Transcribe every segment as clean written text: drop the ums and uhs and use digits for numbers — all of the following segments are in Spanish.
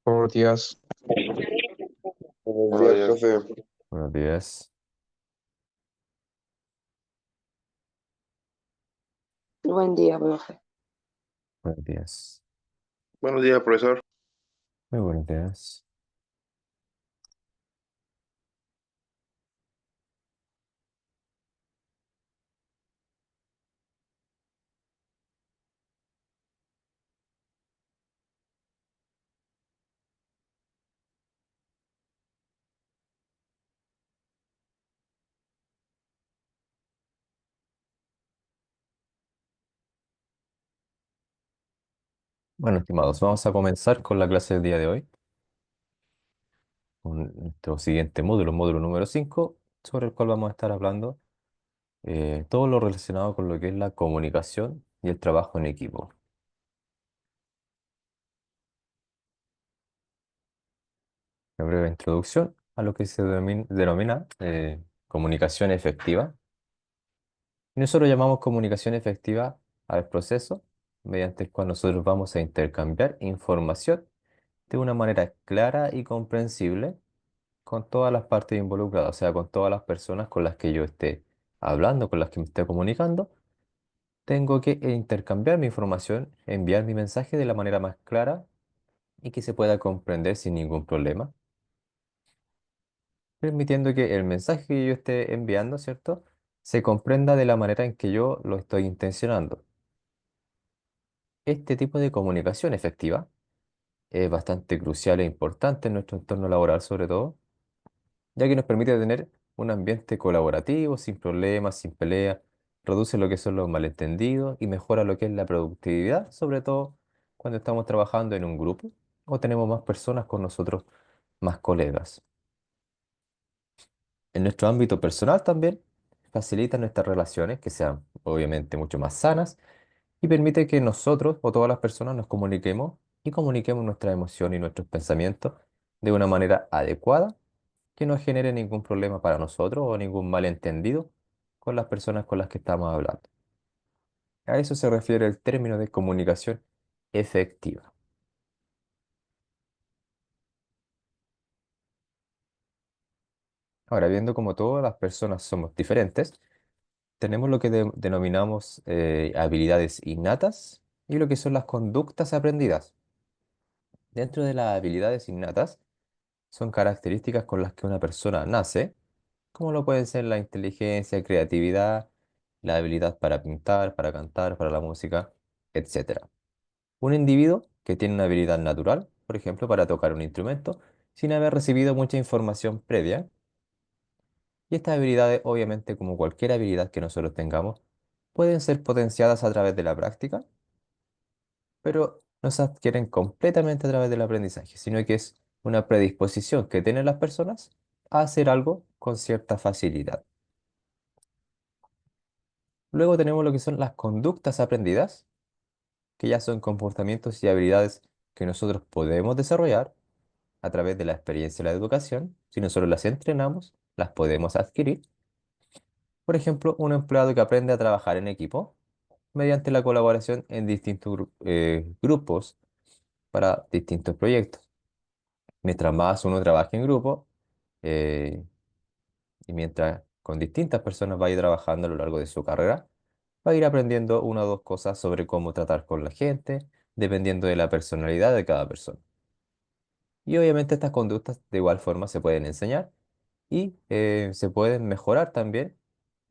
Buenos días. Buenos Hola, días, Diego. profe. Buenos días. Buen día, profe. Buenos días. Buenos días, profesor. Muy buenos días. Bueno, estimados, vamos a comenzar con la clase del día de hoy, con nuestro siguiente módulo, módulo número 5, sobre el cual vamos a estar hablando todo lo relacionado con lo que es la comunicación y el trabajo en equipo. Una breve introducción a lo que se denomina comunicación efectiva. Y nosotros llamamos comunicación efectiva al proceso mediante el cual nosotros vamos a intercambiar información de una manera clara y comprensible con todas las partes involucradas, o sea, con todas las personas con las que yo esté hablando, con las que me esté comunicando. Tengo que intercambiar mi información, enviar mi mensaje de la manera más clara y que se pueda comprender sin ningún problema, permitiendo que el mensaje que yo esté enviando, ¿cierto?, se comprenda de la manera en que yo lo estoy intencionando. Este tipo de comunicación efectiva es bastante crucial e importante en nuestro entorno laboral, sobre todo, ya que nos permite tener un ambiente colaborativo, sin problemas, sin peleas, reduce lo que son los malentendidos y mejora lo que es la productividad, sobre todo cuando estamos trabajando en un grupo o tenemos más personas con nosotros, más colegas. En nuestro ámbito personal también facilita nuestras relaciones que sean obviamente mucho más sanas y permite que nosotros o todas las personas nos comuniquemos y comuniquemos nuestras emociones y nuestros pensamientos de una manera adecuada que no genere ningún problema para nosotros o ningún malentendido con las personas con las que estamos hablando. A eso se refiere el término de comunicación efectiva. Ahora, viendo como todas las personas somos diferentes, tenemos lo que denominamos habilidades innatas y lo que son las conductas aprendidas. Dentro de las habilidades innatas son características con las que una persona nace, como lo pueden ser la inteligencia, creatividad, la habilidad para pintar, para cantar, para la música, etcétera. Un individuo que tiene una habilidad natural, por ejemplo, para tocar un instrumento, sin haber recibido mucha información previa, y estas habilidades, obviamente, como cualquier habilidad que nosotros tengamos, pueden ser potenciadas a través de la práctica, pero no se adquieren completamente a través del aprendizaje, sino que es una predisposición que tienen las personas a hacer algo con cierta facilidad. Luego tenemos lo que son las conductas aprendidas, que ya son comportamientos y habilidades que nosotros podemos desarrollar a través de la experiencia y la educación. Si nosotros las entrenamos, las podemos adquirir. Por ejemplo, un empleado que aprende a trabajar en equipo mediante la colaboración en distintos grupos para distintos proyectos. Mientras más uno trabaje en grupo, eh, y mientras con distintas personas vaya trabajando a lo largo de su carrera, va a ir aprendiendo una o dos cosas sobre cómo tratar con la gente, dependiendo de la personalidad de cada persona. Y obviamente estas conductas de igual forma se pueden enseñar y se pueden mejorar también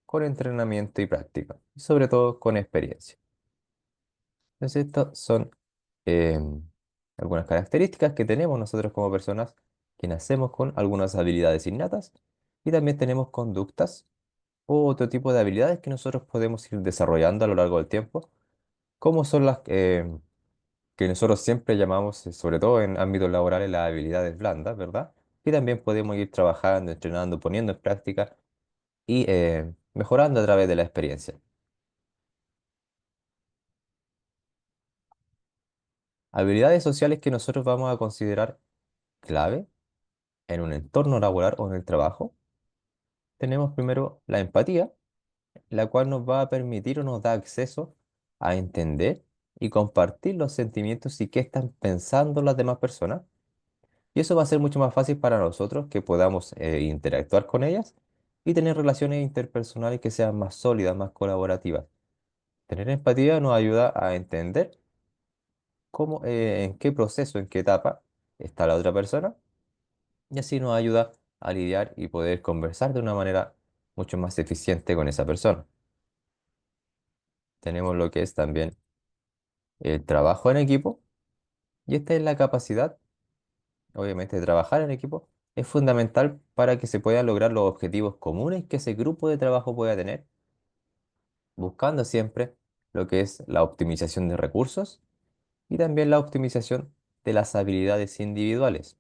con entrenamiento y práctica, y sobre todo con experiencia. Entonces, estas son eh, algunas características que tenemos nosotros como personas que nacemos con algunas habilidades innatas y también tenemos conductas o otro tipo de habilidades que nosotros podemos ir desarrollando a lo largo del tiempo, como son las que nosotros siempre llamamos, sobre todo en ámbitos laborales, las habilidades blandas, ¿verdad? Y también podemos ir trabajando, entrenando, poniendo en práctica y mejorando a través de la experiencia. Habilidades sociales que nosotros vamos a considerar clave en un entorno laboral o en el trabajo. Tenemos primero la empatía, la cual nos va a permitir o nos da acceso a entender y compartir los sentimientos y qué están pensando las demás personas. Y eso va a ser mucho más fácil para nosotros que podamos interactuar con ellas y tener relaciones interpersonales que sean más sólidas, más colaborativas. Tener empatía nos ayuda a entender cómo, en qué proceso, en qué etapa está la otra persona y así nos ayuda a lidiar y poder conversar de una manera mucho más eficiente con esa persona. Tenemos lo que es también el trabajo en equipo y esta es la capacidad, obviamente, de trabajar en equipo. Es fundamental para que se puedan lograr los objetivos comunes que ese grupo de trabajo pueda tener, buscando siempre lo que es la optimización de recursos y también la optimización de las habilidades individuales.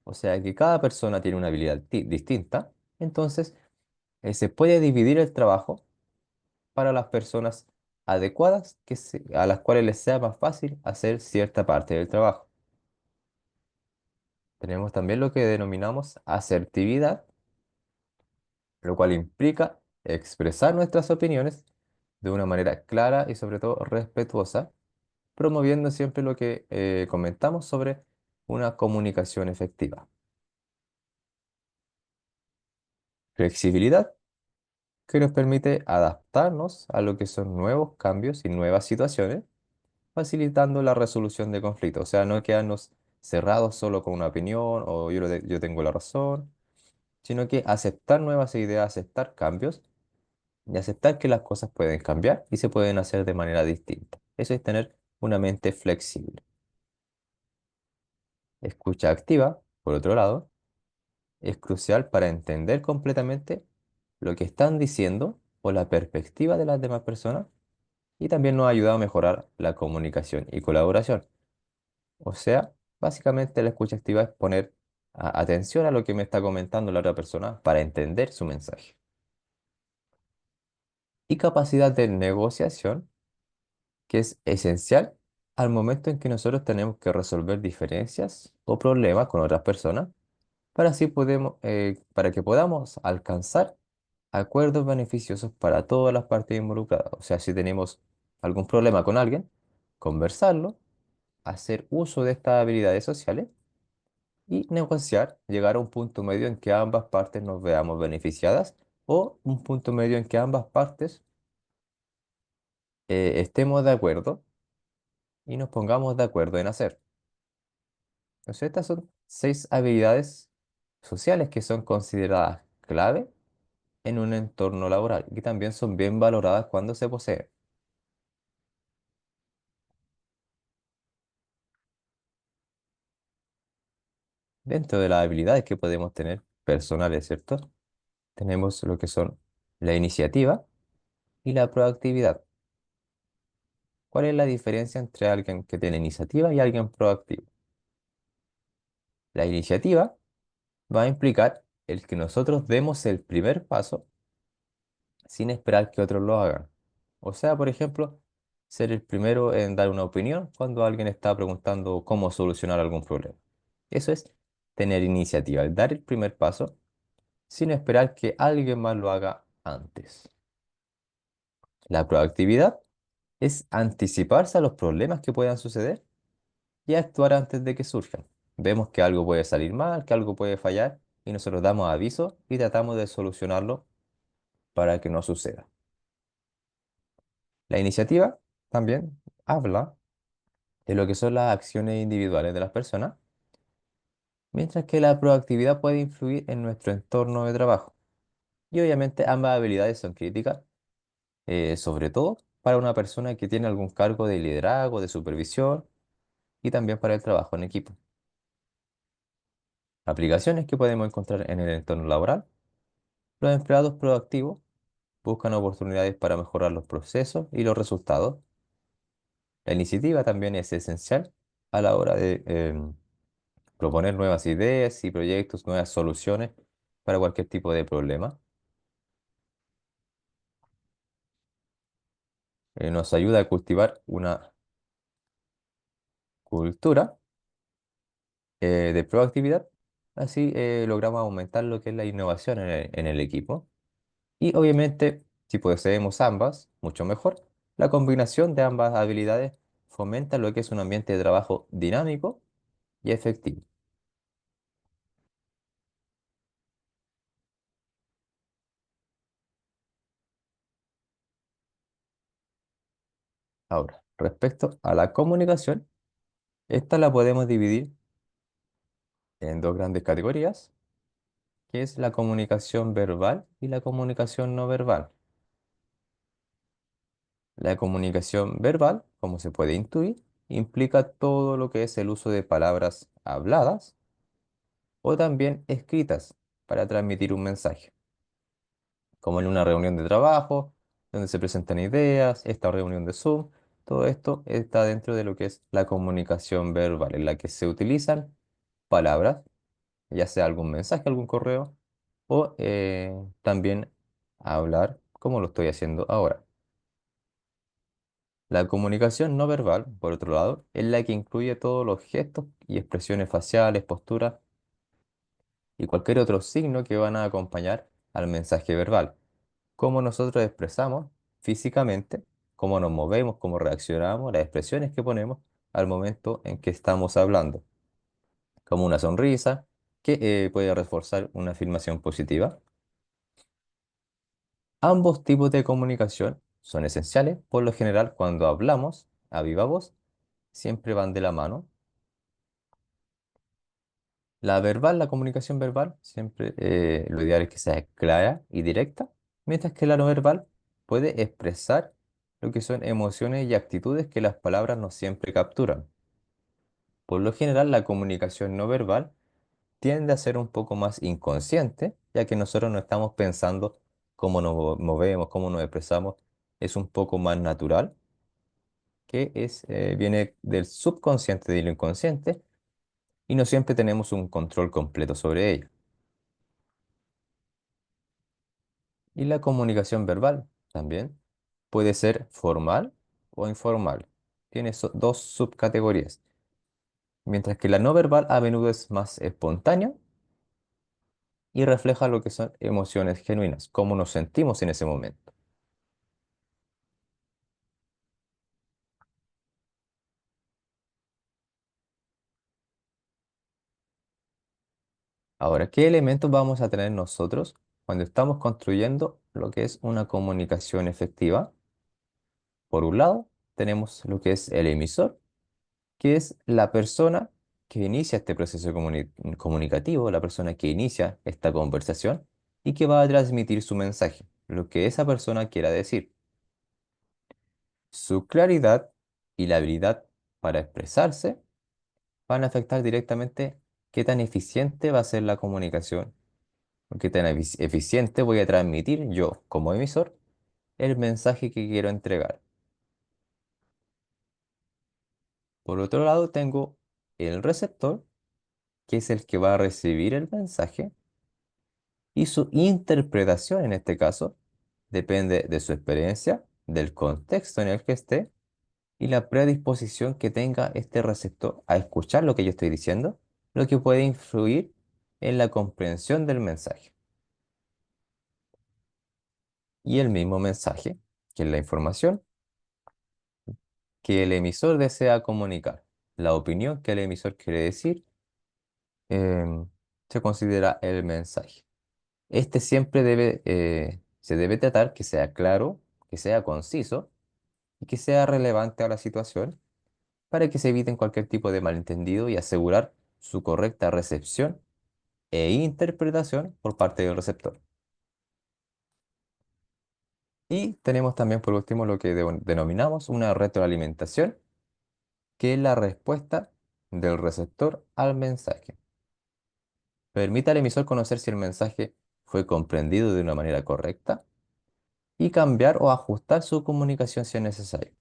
O sea que cada persona tiene una habilidad distinta, entonces se puede dividir el trabajo para las personas adecuadas a las cuales les sea más fácil hacer cierta parte del trabajo. Tenemos también lo que denominamos asertividad, lo cual implica expresar nuestras opiniones de una manera clara y sobre todo respetuosa, promoviendo siempre lo que comentamos sobre una comunicación efectiva. Flexibilidad, que nos permite adaptarnos a lo que son nuevos cambios y nuevas situaciones, facilitando la resolución de conflictos. O sea, no quedarnos cerrados solo con una opinión o yo tengo la razón, sino que aceptar nuevas ideas, aceptar cambios y aceptar que las cosas pueden cambiar y se pueden hacer de manera distinta. Eso es tener una mente flexible. Escucha activa, por otro lado, es crucial para entender completamente lo que están diciendo o la perspectiva de las demás personas y también nos ayuda a mejorar la comunicación y colaboración. O sea, básicamente la escucha activa es poner atención a lo que me está comentando la otra persona para entender su mensaje. Y capacidad de negociación, que es esencial al momento en que nosotros tenemos que resolver diferencias o problemas con otras personas, para que podamos alcanzar acuerdos beneficiosos para todas las partes involucradas. O sea, si tenemos algún problema con alguien, conversarlo, hacer uso de estas habilidades sociales y negociar, llegar a un punto medio en que ambas partes nos veamos beneficiadas o un punto medio en que ambas partes estemos de acuerdo y nos pongamos de acuerdo en hacer. Entonces, estas son 6 habilidades sociales que son consideradas clave en un entorno laboral y que también son bien valoradas cuando se poseen. Dentro de las habilidades que podemos tener personales, ¿cierto? Tenemos lo que son la iniciativa y la proactividad. ¿Cuál es la diferencia entre alguien que tiene iniciativa y alguien proactivo? La iniciativa va a implicar el que nosotros demos el primer paso sin esperar que otros lo hagan. O sea, por ejemplo, ser el primero en dar una opinión cuando alguien está preguntando cómo solucionar algún problema. Eso es tener iniciativa, el dar el primer paso sin esperar que alguien más lo haga antes. La proactividad es anticiparse a los problemas que puedan suceder y actuar antes de que surjan. Vemos que algo puede salir mal, que algo puede fallar y nosotros damos aviso y tratamos de solucionarlo para que no suceda. La iniciativa también habla de lo que son las acciones individuales de las personas, mientras que la proactividad puede influir en nuestro entorno de trabajo. Y obviamente ambas habilidades son críticas, sobre todo para una persona que tiene algún cargo de liderazgo, de supervisión y también para el trabajo en equipo. Aplicaciones que podemos encontrar en el entorno laboral. Los empleados proactivos buscan oportunidades para mejorar los procesos y los resultados. La iniciativa también es esencial a la hora de proponer nuevas ideas y proyectos, nuevas soluciones para cualquier tipo de problema. Nos ayuda a cultivar una cultura de proactividad. Así logramos aumentar lo que es la innovación en el equipo. Y obviamente, si poseemos ambas, mucho mejor. La combinación de ambas habilidades fomenta lo que es un ambiente de trabajo dinámico y efectivo. Ahora, respecto a la comunicación, esta la podemos dividir en dos grandes categorías, que es la comunicación verbal y la comunicación no verbal. La comunicación verbal, como se puede intuir, implica todo lo que es el uso de palabras habladas o también escritas para transmitir un mensaje, como en una reunión de trabajo, donde se presentan ideas, esta reunión de Zoom, todo esto está dentro de lo que es la comunicación verbal, en la que se utilizan palabras, ya sea algún mensaje, algún correo, o también hablar, como lo estoy haciendo ahora. La comunicación no verbal, por otro lado, es la que incluye todos los gestos y expresiones faciales, posturas y cualquier otro signo que van a acompañar al mensaje verbal. Cómo nosotros expresamos físicamente, cómo nos movemos, cómo reaccionamos, las expresiones que ponemos al momento en que estamos hablando, como una sonrisa que puede reforzar una afirmación positiva. Ambos tipos de comunicación son esenciales, por lo general cuando hablamos a viva voz, siempre van de la mano. La verbal, la comunicación verbal, siempre lo ideal es que sea clara y directa, mientras que la no verbal puede expresar lo que son emociones y actitudes que las palabras no siempre capturan. Por lo general, la comunicación no verbal tiende a ser un poco más inconsciente, ya que nosotros no estamos pensando cómo nos movemos, cómo nos expresamos, es un poco más natural, que viene del subconsciente y del inconsciente, y no siempre tenemos un control completo sobre ello. Y la comunicación verbal también puede ser formal o informal. Tiene dos subcategorías. Mientras que la no verbal a menudo es más espontánea y refleja lo que son emociones genuinas, cómo nos sentimos en ese momento. Ahora, ¿qué elementos vamos a tener nosotros cuando estamos construyendo lo que es una comunicación efectiva? Por un lado, tenemos lo que es el emisor, que es la persona que inicia este proceso comunicativo, la persona que inicia esta conversación y que va a transmitir su mensaje, lo que esa persona quiera decir. Su claridad y la habilidad para expresarse van a afectar directamente qué tan eficiente va a ser la comunicación, o qué tan eficiente voy a transmitir yo como emisor el mensaje que quiero entregar. Por otro lado, tengo el receptor, que es el que va a recibir el mensaje, y su interpretación en este caso depende de su experiencia, del contexto en el que esté y la predisposición que tenga este receptor a escuchar lo que yo estoy diciendo, lo que puede influir en la comprensión del mensaje. Y el mismo mensaje, que es la información que el emisor desea comunicar, la opinión que el emisor quiere decir, se considera el mensaje. Este siempre se debe tratar que sea claro, que sea conciso y que sea relevante a la situación para que se eviten cualquier tipo de malentendido y asegurar su correcta recepción e interpretación por parte del receptor. Y tenemos también por último lo que denominamos una retroalimentación, que es la respuesta del receptor al mensaje. Permite al emisor conocer si el mensaje fue comprendido de una manera correcta y cambiar o ajustar su comunicación si es necesario.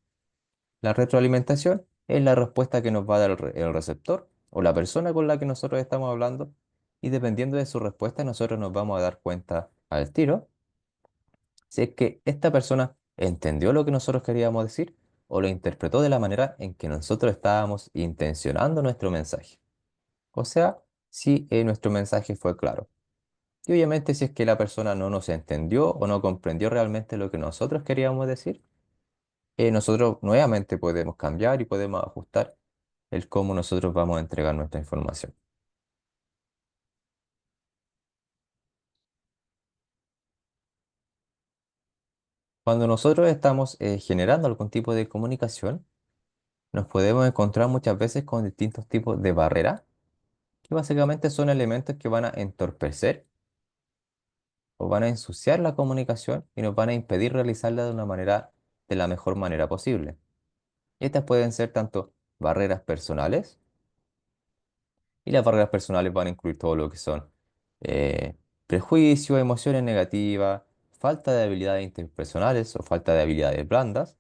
La retroalimentación es la respuesta que nos va a dar el receptor o la persona con la que nosotros estamos hablando, y dependiendo de su respuesta nosotros nos vamos a dar cuenta al tiro si es que esta persona entendió lo que nosotros queríamos decir o lo interpretó de la manera en que nosotros estábamos intencionando nuestro mensaje. O sea, si nuestro mensaje fue claro. Y obviamente si es que la persona no nos entendió o no comprendió realmente lo que nosotros queríamos decir, nosotros nuevamente podemos cambiar y podemos ajustar el cómo nosotros vamos a entregar nuestra información. Cuando nosotros estamos generando algún tipo de comunicación, nos podemos encontrar muchas veces con distintos tipos de barreras, que básicamente son elementos que van a entorpecer o van a ensuciar la comunicación y nos van a impedir realizarla de la mejor manera posible. Y estas pueden ser tanto barreras personales, y las barreras personales van a incluir todo lo que son eh, prejuicios, emociones negativas, falta de habilidades interpersonales o falta de habilidades blandas,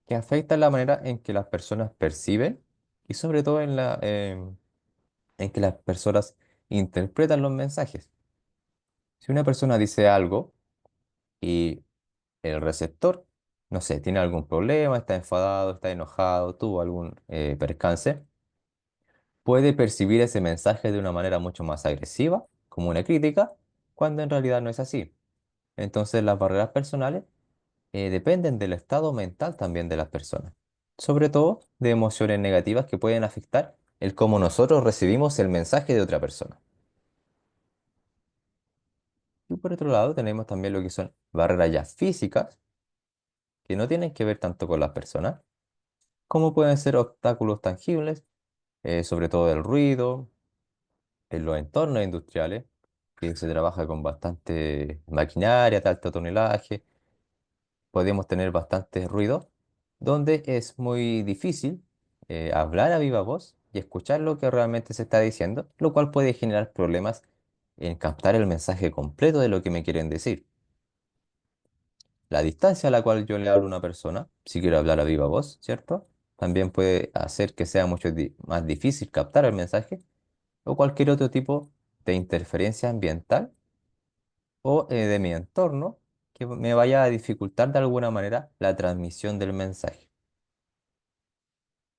que afectan la manera en que las personas perciben y sobre todo en que las personas interpretan los mensajes. Si una persona dice algo y el receptor, no sé, tiene algún problema, está enfadado, está enojado, tuvo algún percance, puede percibir ese mensaje de una manera mucho más agresiva, como una crítica, cuando en realidad no es así. Entonces las barreras personales dependen del estado mental también de las personas, sobre todo de emociones negativas que pueden afectar el cómo nosotros recibimos el mensaje de otra persona. Y por otro lado tenemos también lo que son barreras ya físicas, que no tienen que ver tanto con las personas, como pueden ser obstáculos tangibles, sobre todo el ruido, en los entornos industriales, que se trabaja con bastante maquinaria de alto tonelaje, podemos tener bastante ruido, donde es muy difícil hablar a viva voz y escuchar lo que realmente se está diciendo, lo cual puede generar problemas en captar el mensaje completo de lo que me quieren decir. La distancia a la cual yo le hablo a una persona, si quiero hablar a viva voz, ¿cierto? También puede hacer que sea mucho más difícil captar el mensaje o cualquier otro tipo de interferencia ambiental o de mi entorno que me vaya a dificultar de alguna manera la transmisión del mensaje.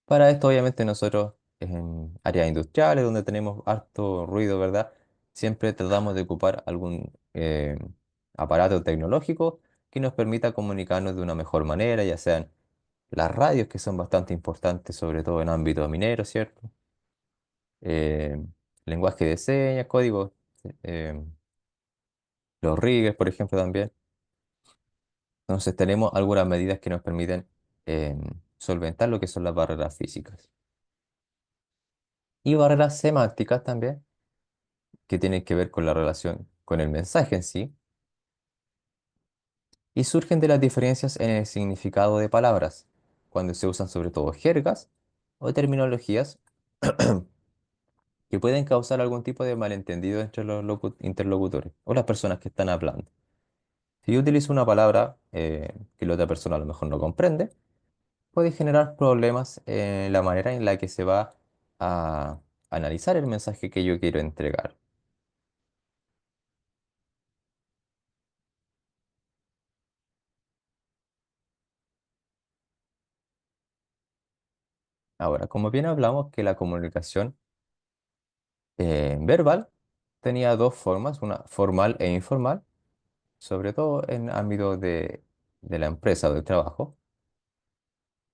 Para esto, obviamente, nosotros en áreas industriales donde tenemos harto ruido, ¿verdad? Siempre tratamos de ocupar algún aparato tecnológico que nos permita comunicarnos de una mejor manera, ya sean las radios, que son bastante importantes, sobre todo en ámbito minero, ¿cierto? Eh, Lenguaje de señas, códigos, eh, los riggers, por ejemplo, también. Entonces tenemos algunas medidas que nos permiten solventar lo que son las barreras físicas. Y barreras semánticas también, que tienen que ver con la relación con el mensaje en sí, y surgen de las diferencias en el significado de palabras, cuando se usan sobre todo jergas o terminologías que pueden causar algún tipo de malentendido entre los interlocutores o las personas que están hablando. Si yo utilizo una palabra que la otra persona a lo mejor no comprende, puede generar problemas en la manera en la que se va a analizar el mensaje que yo quiero entregar. Ahora, como bien hablamos que la comunicación verbal tenía dos formas, una formal e informal, sobre todo en ámbito de la empresa o del trabajo.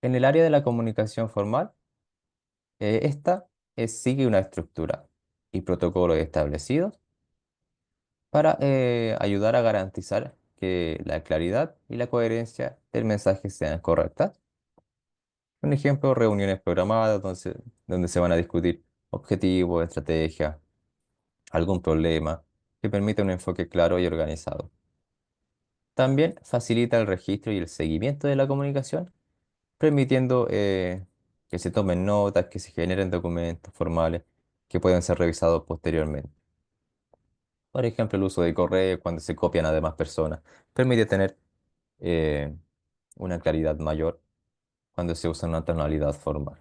En el área de la comunicación formal, esta sigue una estructura y protocolos establecidos para ayudar a garantizar que la claridad y la coherencia del mensaje sean correctas. Un ejemplo, reuniones programadas donde se van a discutir objetivos, estrategias, algún problema que permita un enfoque claro y organizado. También facilita el registro y el seguimiento de la comunicación, permitiendo que se tomen notas, que se generen documentos formales que pueden ser revisados posteriormente. Por ejemplo, el uso de correo cuando se copian a demás personas permite tener eh, una claridad mayor cuando se usa una tonalidad formal.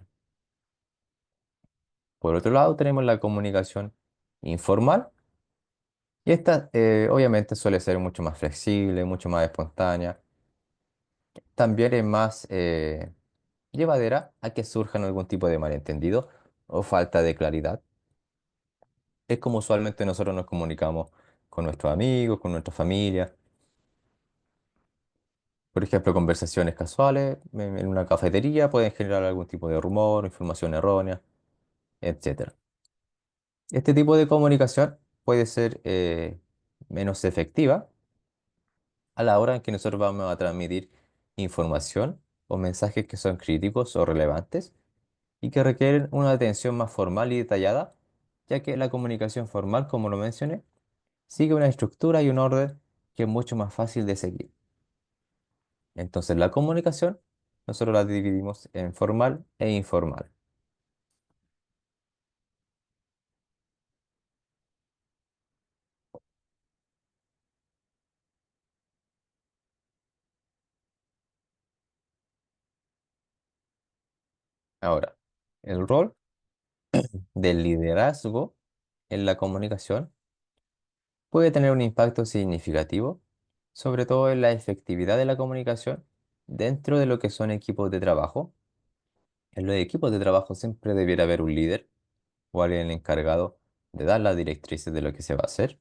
Por otro lado, tenemos la comunicación informal y esta obviamente suele ser mucho más flexible, mucho más espontánea. También es más llevadera a que surjan algún tipo de malentendido o falta de claridad. Es como usualmente nosotros nos comunicamos con nuestros amigos, con nuestra familia. Por ejemplo, conversaciones casuales en una cafetería pueden generar algún tipo de rumor, información errónea, etcétera. Este tipo de comunicación puede ser menos efectiva a la hora en que nosotros vamos a transmitir información o mensajes que son críticos o relevantes y que requieren una atención más formal y detallada, ya que la comunicación formal, como lo mencioné, sigue una estructura y un orden que es mucho más fácil de seguir. Entonces, la comunicación nosotros la dividimos en formal e informal. Ahora, el rol del liderazgo en la comunicación puede tener un impacto significativo, sobre todo en la efectividad de la comunicación dentro de lo que son equipos de trabajo. En los equipos de trabajo siempre debiera haber un líder o alguien encargado de dar las directrices de lo que se va a hacer.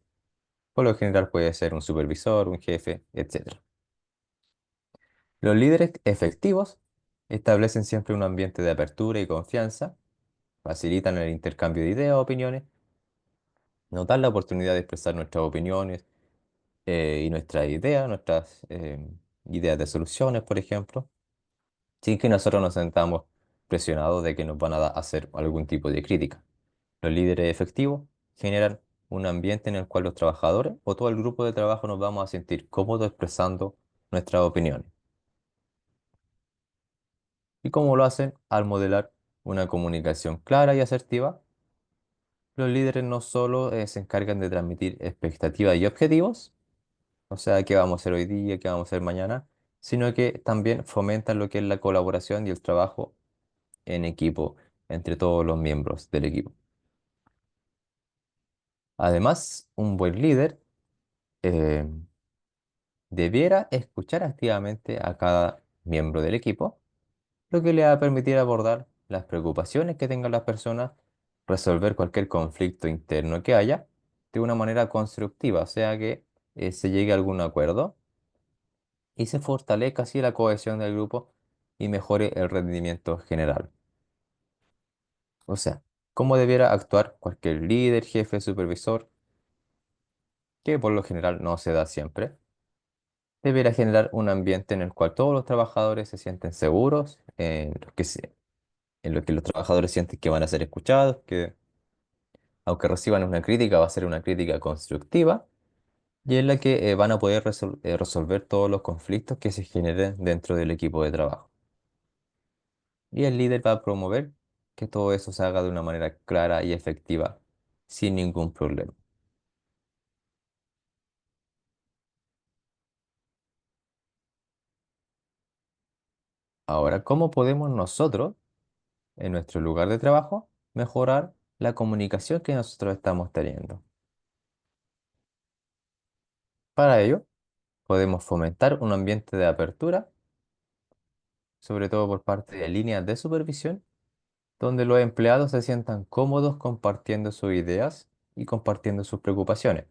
Por lo general puede ser un supervisor, un jefe, etc. Los líderes efectivos establecen siempre un ambiente de apertura y confianza, facilitan el intercambio de ideas o opiniones, nos dan la oportunidad de expresar nuestras opiniones y nuestras ideas, nuestras ideas de soluciones, por ejemplo, sin que nosotros nos sentamos presionados de que nos van a hacer algún tipo de crítica. Los líderes efectivos generan un ambiente en el cual los trabajadores o todo el grupo de trabajo nos vamos a sentir cómodos expresando nuestras opiniones. ¿Y cómo lo hacen? Al modelar una comunicación clara y asertiva, los líderes no solo se encargan de transmitir expectativas y objetivos, o sea, qué vamos a hacer hoy día, qué vamos a hacer mañana, sino que también fomentan lo que es la colaboración y el trabajo en equipo entre todos los miembros del equipo. Además, un buen líder eh, debiera escuchar activamente a cada miembro del equipo, lo que le va a permitir abordar las preocupaciones que tengan las personas, resolver cualquier conflicto interno que haya de una manera constructiva, o sea que se llegue a algún acuerdo y se fortalezca así la cohesión del grupo y mejore el rendimiento general. O sea, cómo debiera actuar cualquier líder, jefe, supervisor, que por lo general no se da siempre. Deberá generar un ambiente en el cual todos los trabajadores se sienten seguros, en lo que los trabajadores sienten que van a ser escuchados, que aunque reciban una crítica, va a ser una crítica constructiva y en la que van a poder resolver todos los conflictos que se generen dentro del equipo de trabajo. Y el líder va a promover que todo eso se haga de una manera clara y efectiva, sin ningún problema. Ahora, ¿cómo podemos nosotros, en nuestro lugar de trabajo, mejorar la comunicación que nosotros estamos teniendo? Para ello, podemos fomentar un ambiente de apertura, sobre todo por parte de líneas de supervisión, donde los empleados se sientan cómodos compartiendo sus ideas y compartiendo sus preocupaciones.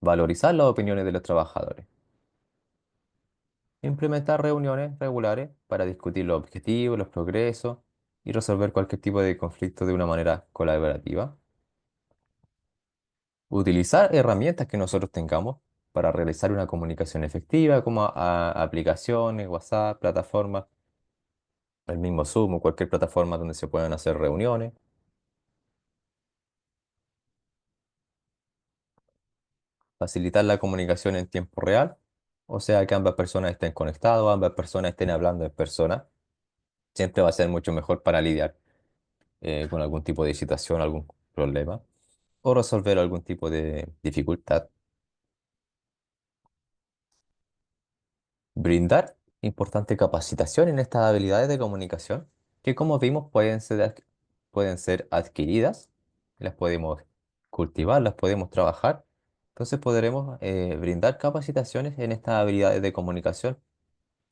Valorizar las opiniones de los trabajadores. Implementar reuniones regulares para discutir los objetivos, los progresos y resolver cualquier tipo de conflicto de una manera colaborativa. Utilizar herramientas que nosotros tengamos para realizar una comunicación efectiva, como aplicaciones, WhatsApp, plataformas, el mismo Zoom o cualquier plataforma donde se puedan hacer reuniones. Facilitar la comunicación en tiempo real, o sea que ambas personas estén conectadas, ambas personas estén hablando en persona. Siempre va a ser mucho mejor para lidiar con algún tipo de situación, algún problema o resolver algún tipo de dificultad. Brindar importante capacitación en estas habilidades de comunicación, que como vimos pueden ser adquiridas, las podemos cultivar, las podemos trabajar. Entonces podremos brindar capacitaciones en estas habilidades de comunicación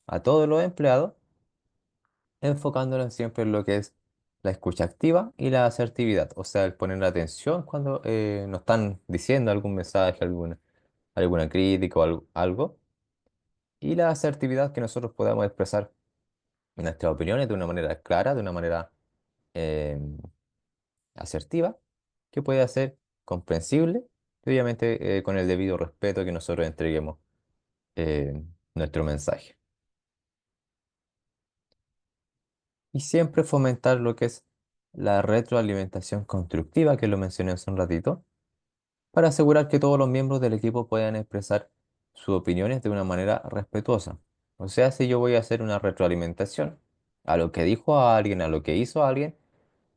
a todos los empleados, enfocándonos siempre en lo que es la escucha activa y la asertividad, o sea, el poner atención cuando nos están diciendo algún mensaje, alguna crítica o algo, y la asertividad que nosotros podamos expresar nuestras opiniones de una manera clara, de una manera eh, asertiva, que pueda ser comprensible Y obviamente con el debido respeto que nosotros entreguemos nuestro mensaje. Y siempre fomentar lo que es la retroalimentación constructiva, que lo mencioné hace un ratito, para asegurar que todos los miembros del equipo puedan expresar sus opiniones de una manera respetuosa. O sea, si yo voy a hacer una retroalimentación a lo que dijo a alguien, a lo que hizo alguien,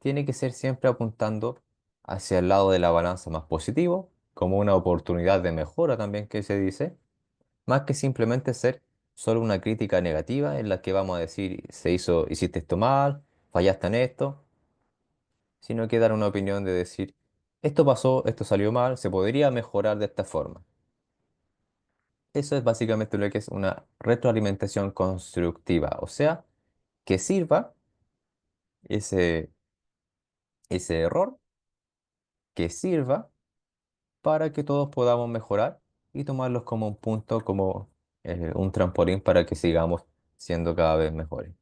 tiene que ser siempre apuntando hacia el lado de la balanza más positivo, como una oportunidad de mejora también que se dice, más que simplemente ser solo una crítica negativa en la que vamos a decir, hiciste esto mal, fallaste en esto, sino que dar una opinión de decir, esto pasó, esto salió mal, se podría mejorar de esta forma. Eso es básicamente lo que es una retroalimentación constructiva, o sea, que sirva ese, ese error, que sirva para que todos podamos mejorar y tomarlos como un punto, como un trampolín para que sigamos siendo cada vez mejores.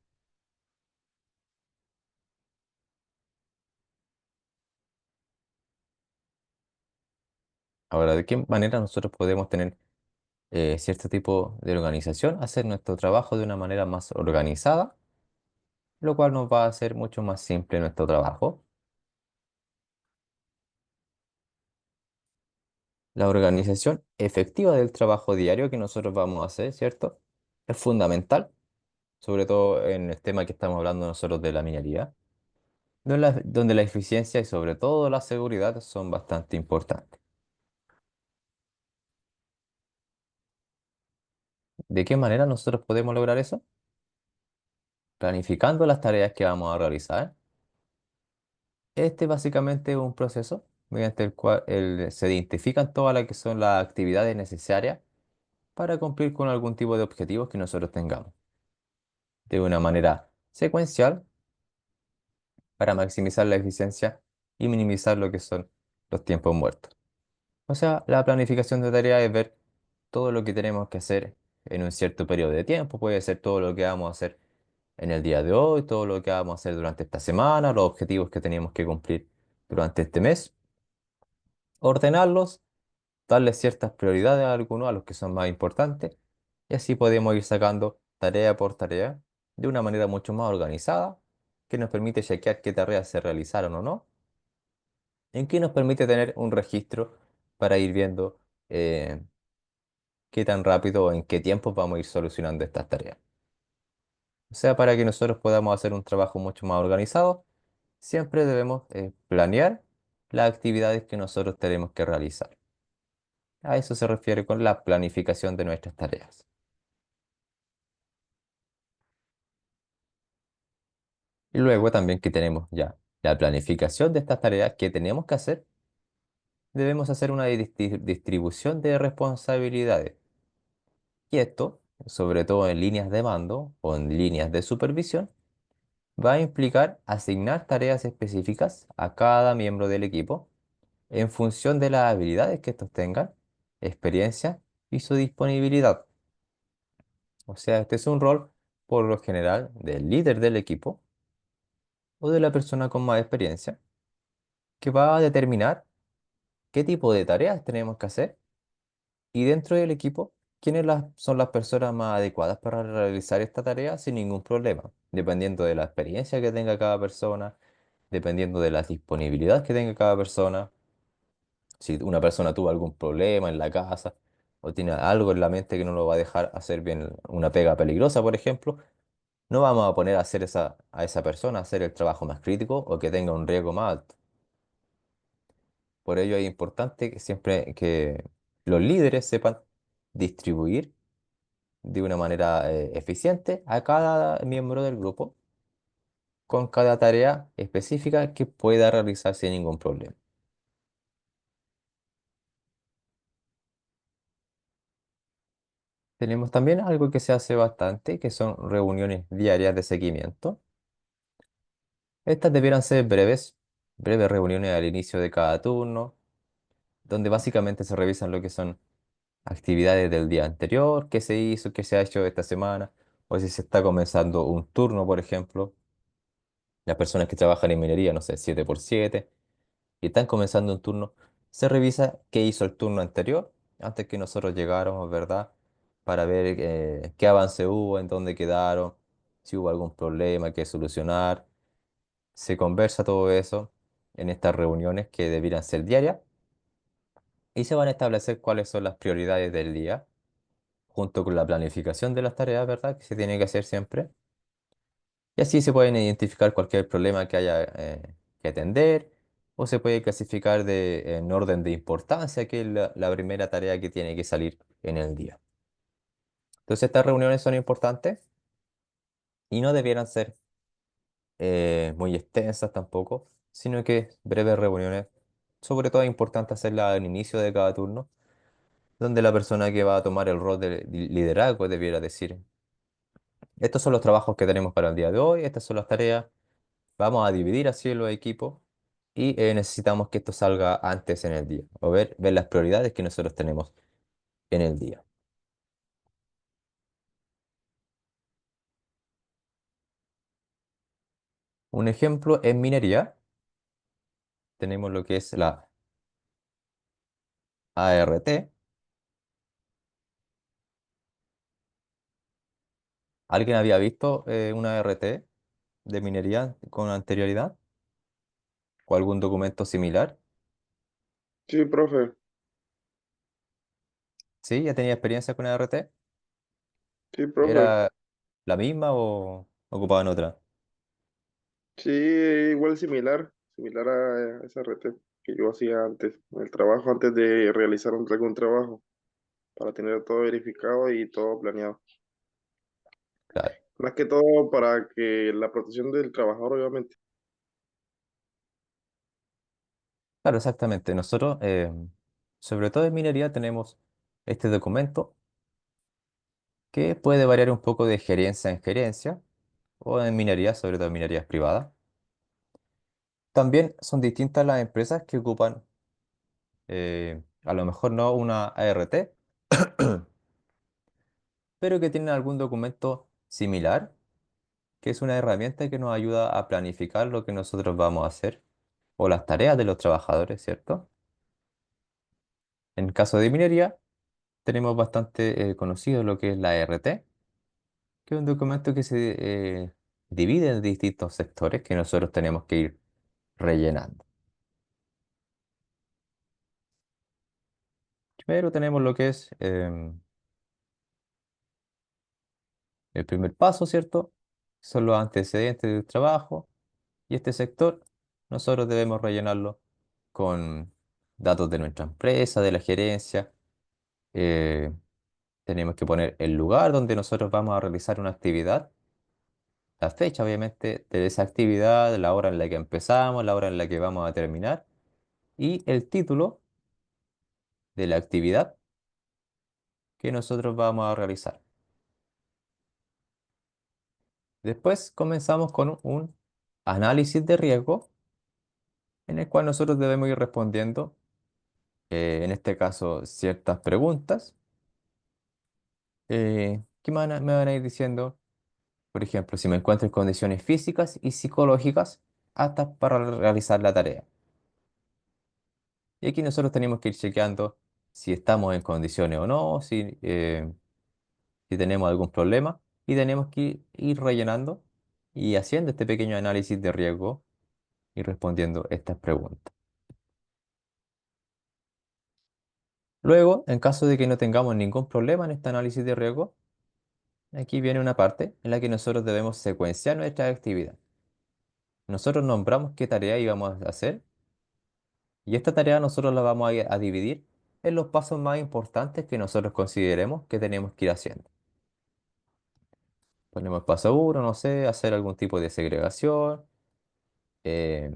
Ahora, ¿de qué manera nosotros podemos tener cierto tipo de organización, hacer nuestro trabajo de una manera más organizada, lo cual nos va a hacer mucho más simple nuestro trabajo? La organización efectiva del trabajo diario que nosotros vamos a hacer, ¿cierto? Es fundamental, sobre todo en el tema que estamos hablando nosotros de la minería, donde la eficiencia y sobre todo la seguridad son bastante importantes. ¿De qué manera nosotros podemos lograr eso? Planificando las tareas que vamos a realizar. Este básicamente es un proceso mediante el cual se identifican todas las que son las actividades necesarias para cumplir con algún tipo de objetivos que nosotros tengamos, de una manera secuencial para maximizar la eficiencia y minimizar lo que son los tiempos muertos. O sea, la planificación de tareas es ver todo lo que tenemos que hacer en un cierto periodo de tiempo. Puede ser todo lo que vamos a hacer en el día de hoy, todo lo que vamos a hacer durante esta semana, los objetivos que tenemos que cumplir durante este mes, ordenarlos, darle ciertas prioridades a algunos, a los que son más importantes, y así podemos ir sacando tarea por tarea de una manera mucho más organizada, que nos permite chequear qué tareas se realizaron o no, en que nos permite tener un registro para ir viendo eh, qué tan rápido o en qué tiempo vamos a ir solucionando estas tareas. O sea, para que nosotros podamos hacer un trabajo mucho más organizado, siempre debemos planear las actividades que nosotros tenemos que realizar. A eso se refiere con la planificación de nuestras tareas. Y luego también que tenemos ya la planificación de estas tareas que tenemos que hacer, debemos hacer una distribución de responsabilidades. Y esto, sobre todo en líneas de mando o en líneas de supervisión, va a implicar asignar tareas específicas a cada miembro del equipo en función de las habilidades que estos tengan, experiencia y su disponibilidad. O sea, este es un rol, por lo general, del líder del equipo o de la persona con más experiencia, que va a determinar qué tipo de tareas tenemos que hacer y dentro del equipo, son las personas más adecuadas para realizar esta tarea sin ningún problema, dependiendo de la experiencia que tenga cada persona, dependiendo de la disponibilidad que tenga cada persona. Si una persona tuvo algún problema en la casa o tiene algo en la mente que no lo va a dejar hacer bien una pega peligrosa, por ejemplo, no vamos a poner a hacer a esa persona a hacer el trabajo más crítico o que tenga un riesgo más alto. Por ello es importante que siempre que los líderes sepan distribuir de una manera eficiente a cada miembro del grupo con cada tarea específica que pueda realizar sin ningún problema. Tenemos también algo que se hace bastante, que son reuniones diarias de seguimiento. Estas debieran ser breves reuniones al inicio de cada turno, donde básicamente se revisan lo que son actividades del día anterior, qué se hizo, qué se ha hecho esta semana, o si se está comenzando un turno, por ejemplo. Las personas que trabajan en minería, no sé, 7x7 y están comenzando un turno, Se revisa qué hizo el turno anterior, antes que nosotros llegáramos, ¿verdad? Para ver qué avance hubo, en dónde quedaron, si hubo algún problema que solucionar. Se conversa todo eso en estas reuniones que debieran ser diarias y se van a establecer cuáles son las prioridades del día, junto con la planificación de las tareas, ¿verdad? Que se tiene que hacer siempre. Y así se pueden identificar cualquier problema que haya que atender, o se puede clasificar en orden de importancia, que es la primera tarea que tiene que salir en el día. Entonces estas reuniones son importantes y no debieran ser muy extensas tampoco, sino que breves reuniones. Sobre todo es importante hacerlas al inicio de cada turno, donde la persona que va a tomar el rol de liderazgo debiera decir, estos son los trabajos que tenemos para el día de hoy, estas son las tareas. Vamos a dividir así los equipos y necesitamos que esto salga antes en el día o ver las prioridades que nosotros tenemos en el día. Un ejemplo en minería, tenemos lo que es la ART. ¿Alguien había visto una ART de minería con anterioridad o algún documento similar? Sí, profe. ¿Sí? ¿Ya tenía experiencia con ART? Sí, profe. ¿Era la misma o ocupaban otra? Sí, igual similar a esa RT que yo hacía antes, en el trabajo, antes de realizar algún trabajo, para tener todo verificado y todo planeado. Claro, Más que todo para que la protección del trabajador, obviamente. claro, exactamente. Nosotros, sobre todo en minería, tenemos este documento que puede variar un poco de gerencia en gerencia o en minería, sobre todo en minerías privadas. También son distintas las empresas que ocupan, a lo mejor no una ART, pero que tienen algún documento similar, que es una herramienta que nos ayuda a planificar lo que nosotros vamos a hacer o las tareas de los trabajadores, ¿cierto? En caso de minería, tenemos bastante conocido lo que es la ART, que es un documento que se divide en distintos sectores que nosotros tenemos que ir rellenando. Primero tenemos lo que es el primer paso, ¿cierto? Son los antecedentes del trabajo y este sector nosotros debemos rellenarlo con datos de nuestra empresa, de la gerencia. eh, Tenemos que poner el lugar donde nosotros vamos a realizar una actividad, la fecha obviamente de esa actividad, la hora en la que empezamos, la hora en la que vamos a terminar y el título de la actividad que nosotros vamos a realizar. Después comenzamos con un análisis de riesgo en el cual nosotros debemos ir respondiendo, en este caso, ciertas preguntas que me van a ir diciendo, por ejemplo, si me encuentro en condiciones físicas y psicológicas aptas para realizar la tarea. Y aquí nosotros tenemos que ir chequeando si estamos en condiciones o no, si tenemos algún problema, y tenemos que ir rellenando y haciendo este pequeño análisis de riesgo y respondiendo estas preguntas. Luego, en caso de que no tengamos ningún problema en este análisis de riesgo, aquí viene una parte en la que nosotros debemos secuenciar nuestra actividad. Nosotros nombramos qué tarea íbamos a hacer y esta tarea nosotros la vamos a dividir en los pasos más importantes que nosotros consideremos que tenemos que ir haciendo. Ponemos paso uno, no sé, hacer algún tipo de segregación, eh,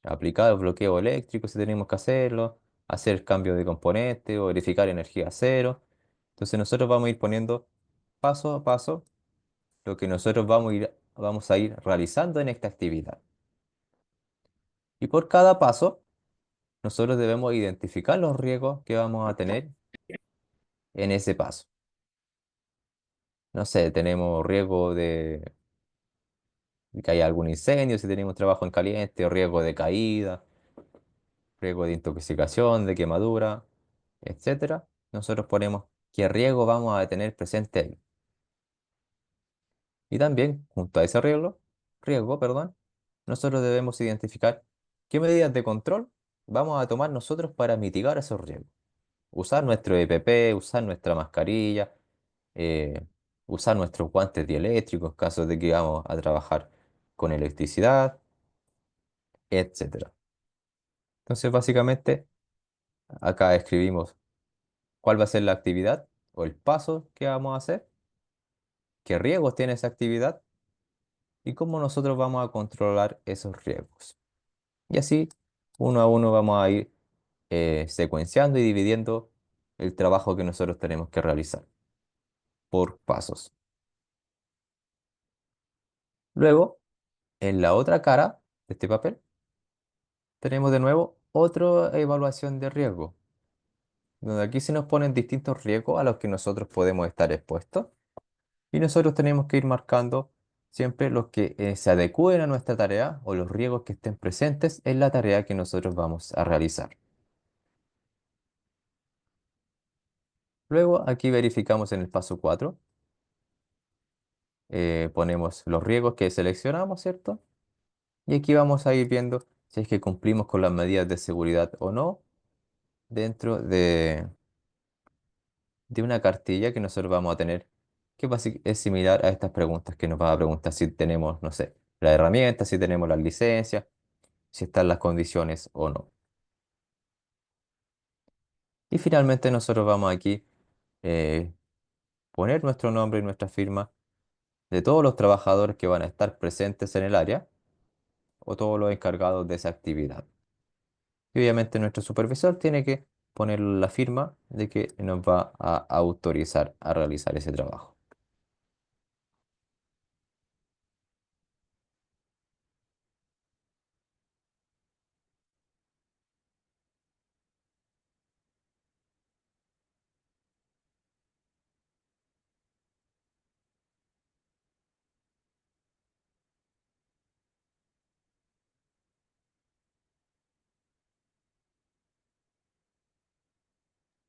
aplicar el bloqueo eléctrico si tenemos que hacerlo, hacer cambio de componente o verificar energía cero. Entonces nosotros vamos a ir poniendo paso a paso lo que nosotros vamos a ir realizando en esta actividad. Y por cada paso, nosotros debemos identificar los riesgos que vamos a tener en ese paso. No sé, tenemos riesgo de que haya algún incendio, si tenemos trabajo en caliente, o riesgo de caída, riesgo de intoxicación, de quemadura, etcétera, nosotros ponemos qué riesgo vamos a tener presente ahí. Y también, junto a ese riesgo, perdón, nosotros debemos identificar qué medidas de control vamos a tomar nosotros para mitigar esos riesgos. Usar nuestro EPP, usar nuestra mascarilla, eh, usar nuestros guantes dieléctricos en caso de que vamos a trabajar con electricidad, etcétera. Entonces, básicamente, acá escribimos cuál va a ser la actividad o el paso que vamos a hacer, qué riesgos tiene esa actividad y cómo nosotros vamos a controlar esos riesgos. Y así, uno a uno vamos a ir secuenciando y dividiendo el trabajo que nosotros tenemos que realizar por pasos. Luego, en la otra cara de este papel, tenemos de nuevo otra evaluación de riesgo, donde aquí se nos ponen distintos riesgos a los que nosotros podemos estar expuestos y nosotros tenemos que ir marcando siempre los que se adecúen a nuestra tarea o los riesgos que estén presentes en la tarea que nosotros vamos a realizar. Luego aquí verificamos en el paso 4, ponemos los riesgos que seleccionamos, ¿cierto? Y aquí vamos a ir viendo si es que cumplimos con las medidas de seguridad o no dentro de una cartilla que nosotros vamos a tener, que es similar a estas preguntas que nos va a preguntar si tenemos, no sé, la herramienta, si tenemos las licencias, si están las condiciones o no. Y finalmente nosotros vamos aquí eh, poner nuestro nombre y nuestra firma de todos los trabajadores que van a estar presentes en el área o todos los encargados de esa actividad. Y obviamente nuestro supervisor tiene que poner la firma de que nos va a autorizar a realizar ese trabajo.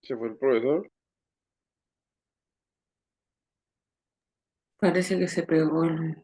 Se fue el profesor. Parece que se pegó el...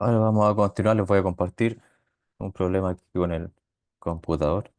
Ahora vamos a continuar, les voy a compartir un problema aquí con el computador.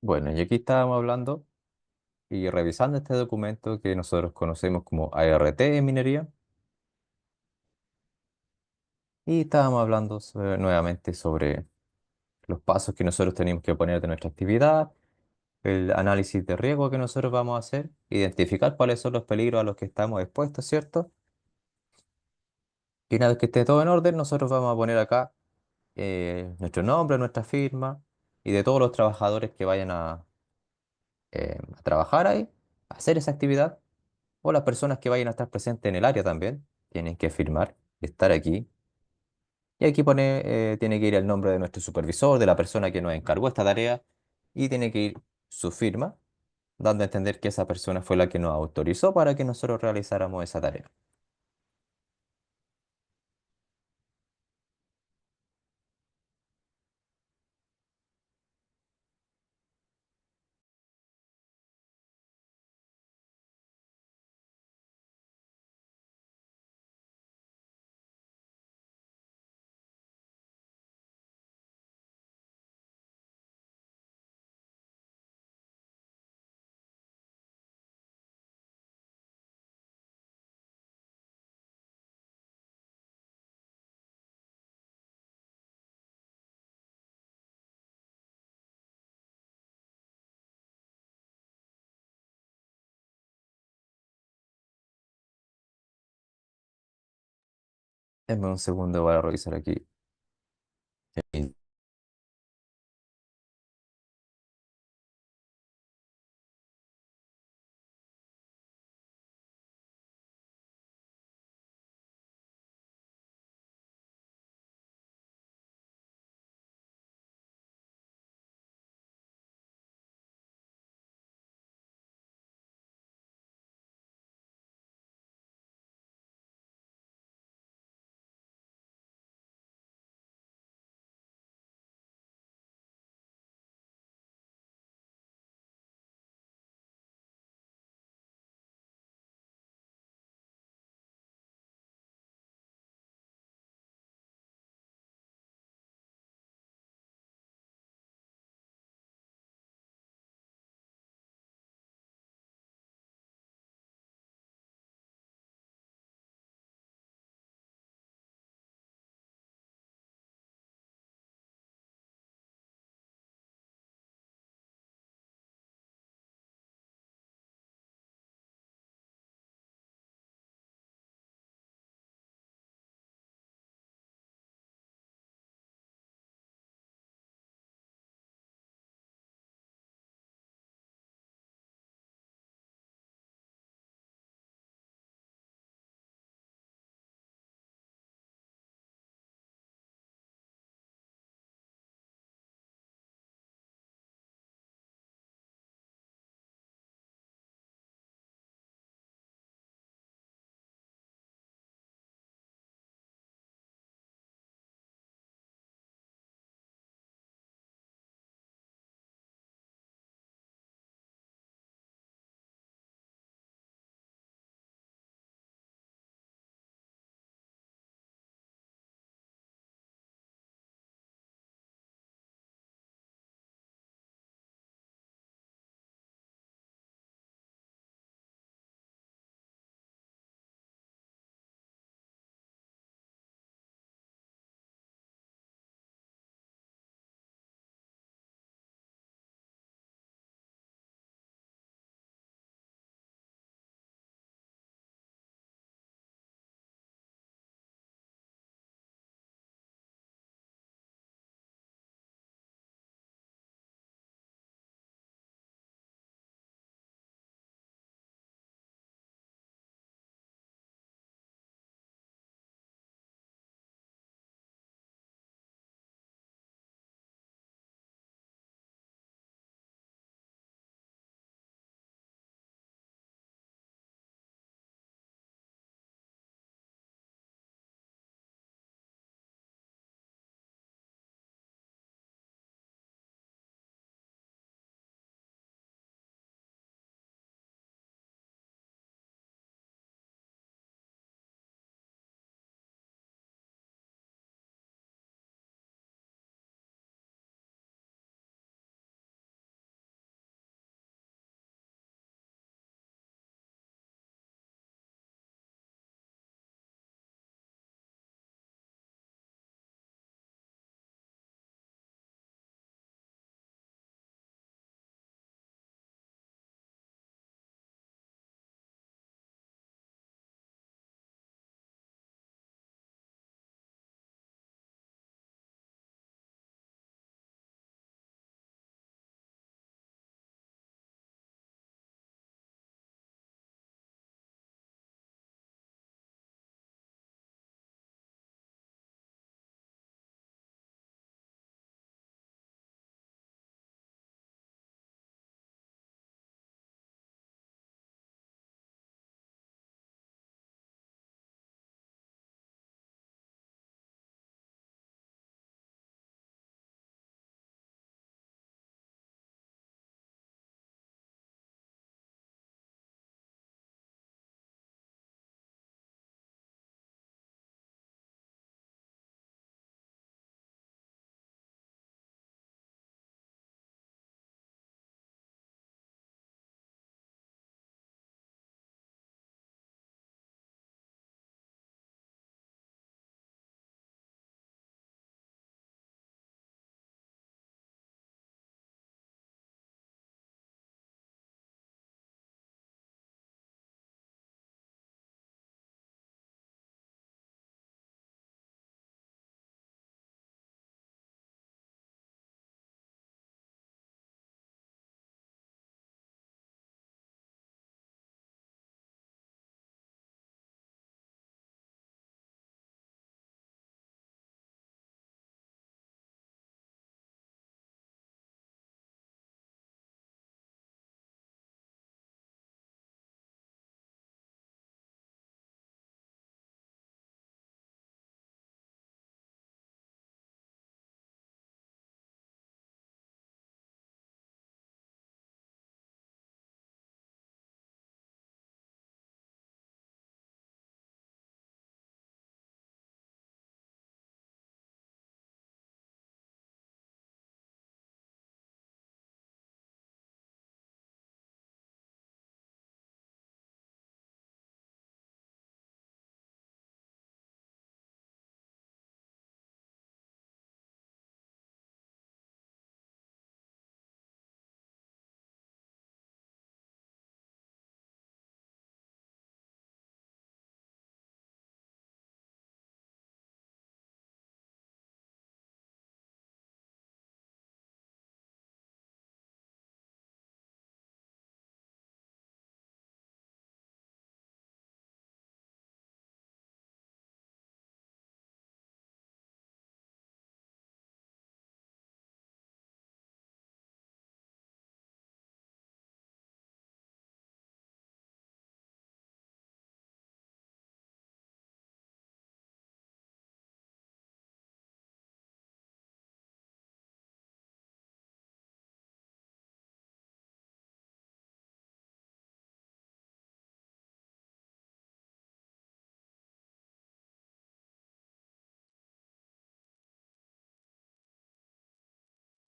Bueno, y aquí estábamos hablando y revisando este documento que nosotros conocemos como ART en minería. Y estábamos hablando nuevamente sobre los pasos que nosotros tenemos que poner de nuestra actividad, el análisis de riesgo que nosotros vamos a hacer, identificar cuáles son los peligros a los que estamos expuestos, ¿cierto? Y una vez que esté todo en orden, nosotros vamos a poner acá nuestro nombre, nuestra firma y de todos los trabajadores que vayan a trabajar ahí, a hacer esa actividad, o las personas que vayan a estar presentes en el área también, tienen que firmar, estar aquí. Y aquí tiene que ir el nombre de nuestro supervisor, de la persona que nos encargó esta tarea, y tiene que ir su firma, dando a entender que esa persona fue la que nos autorizó para que nosotros realizáramos esa tarea. Denme un segundo para revisar aquí.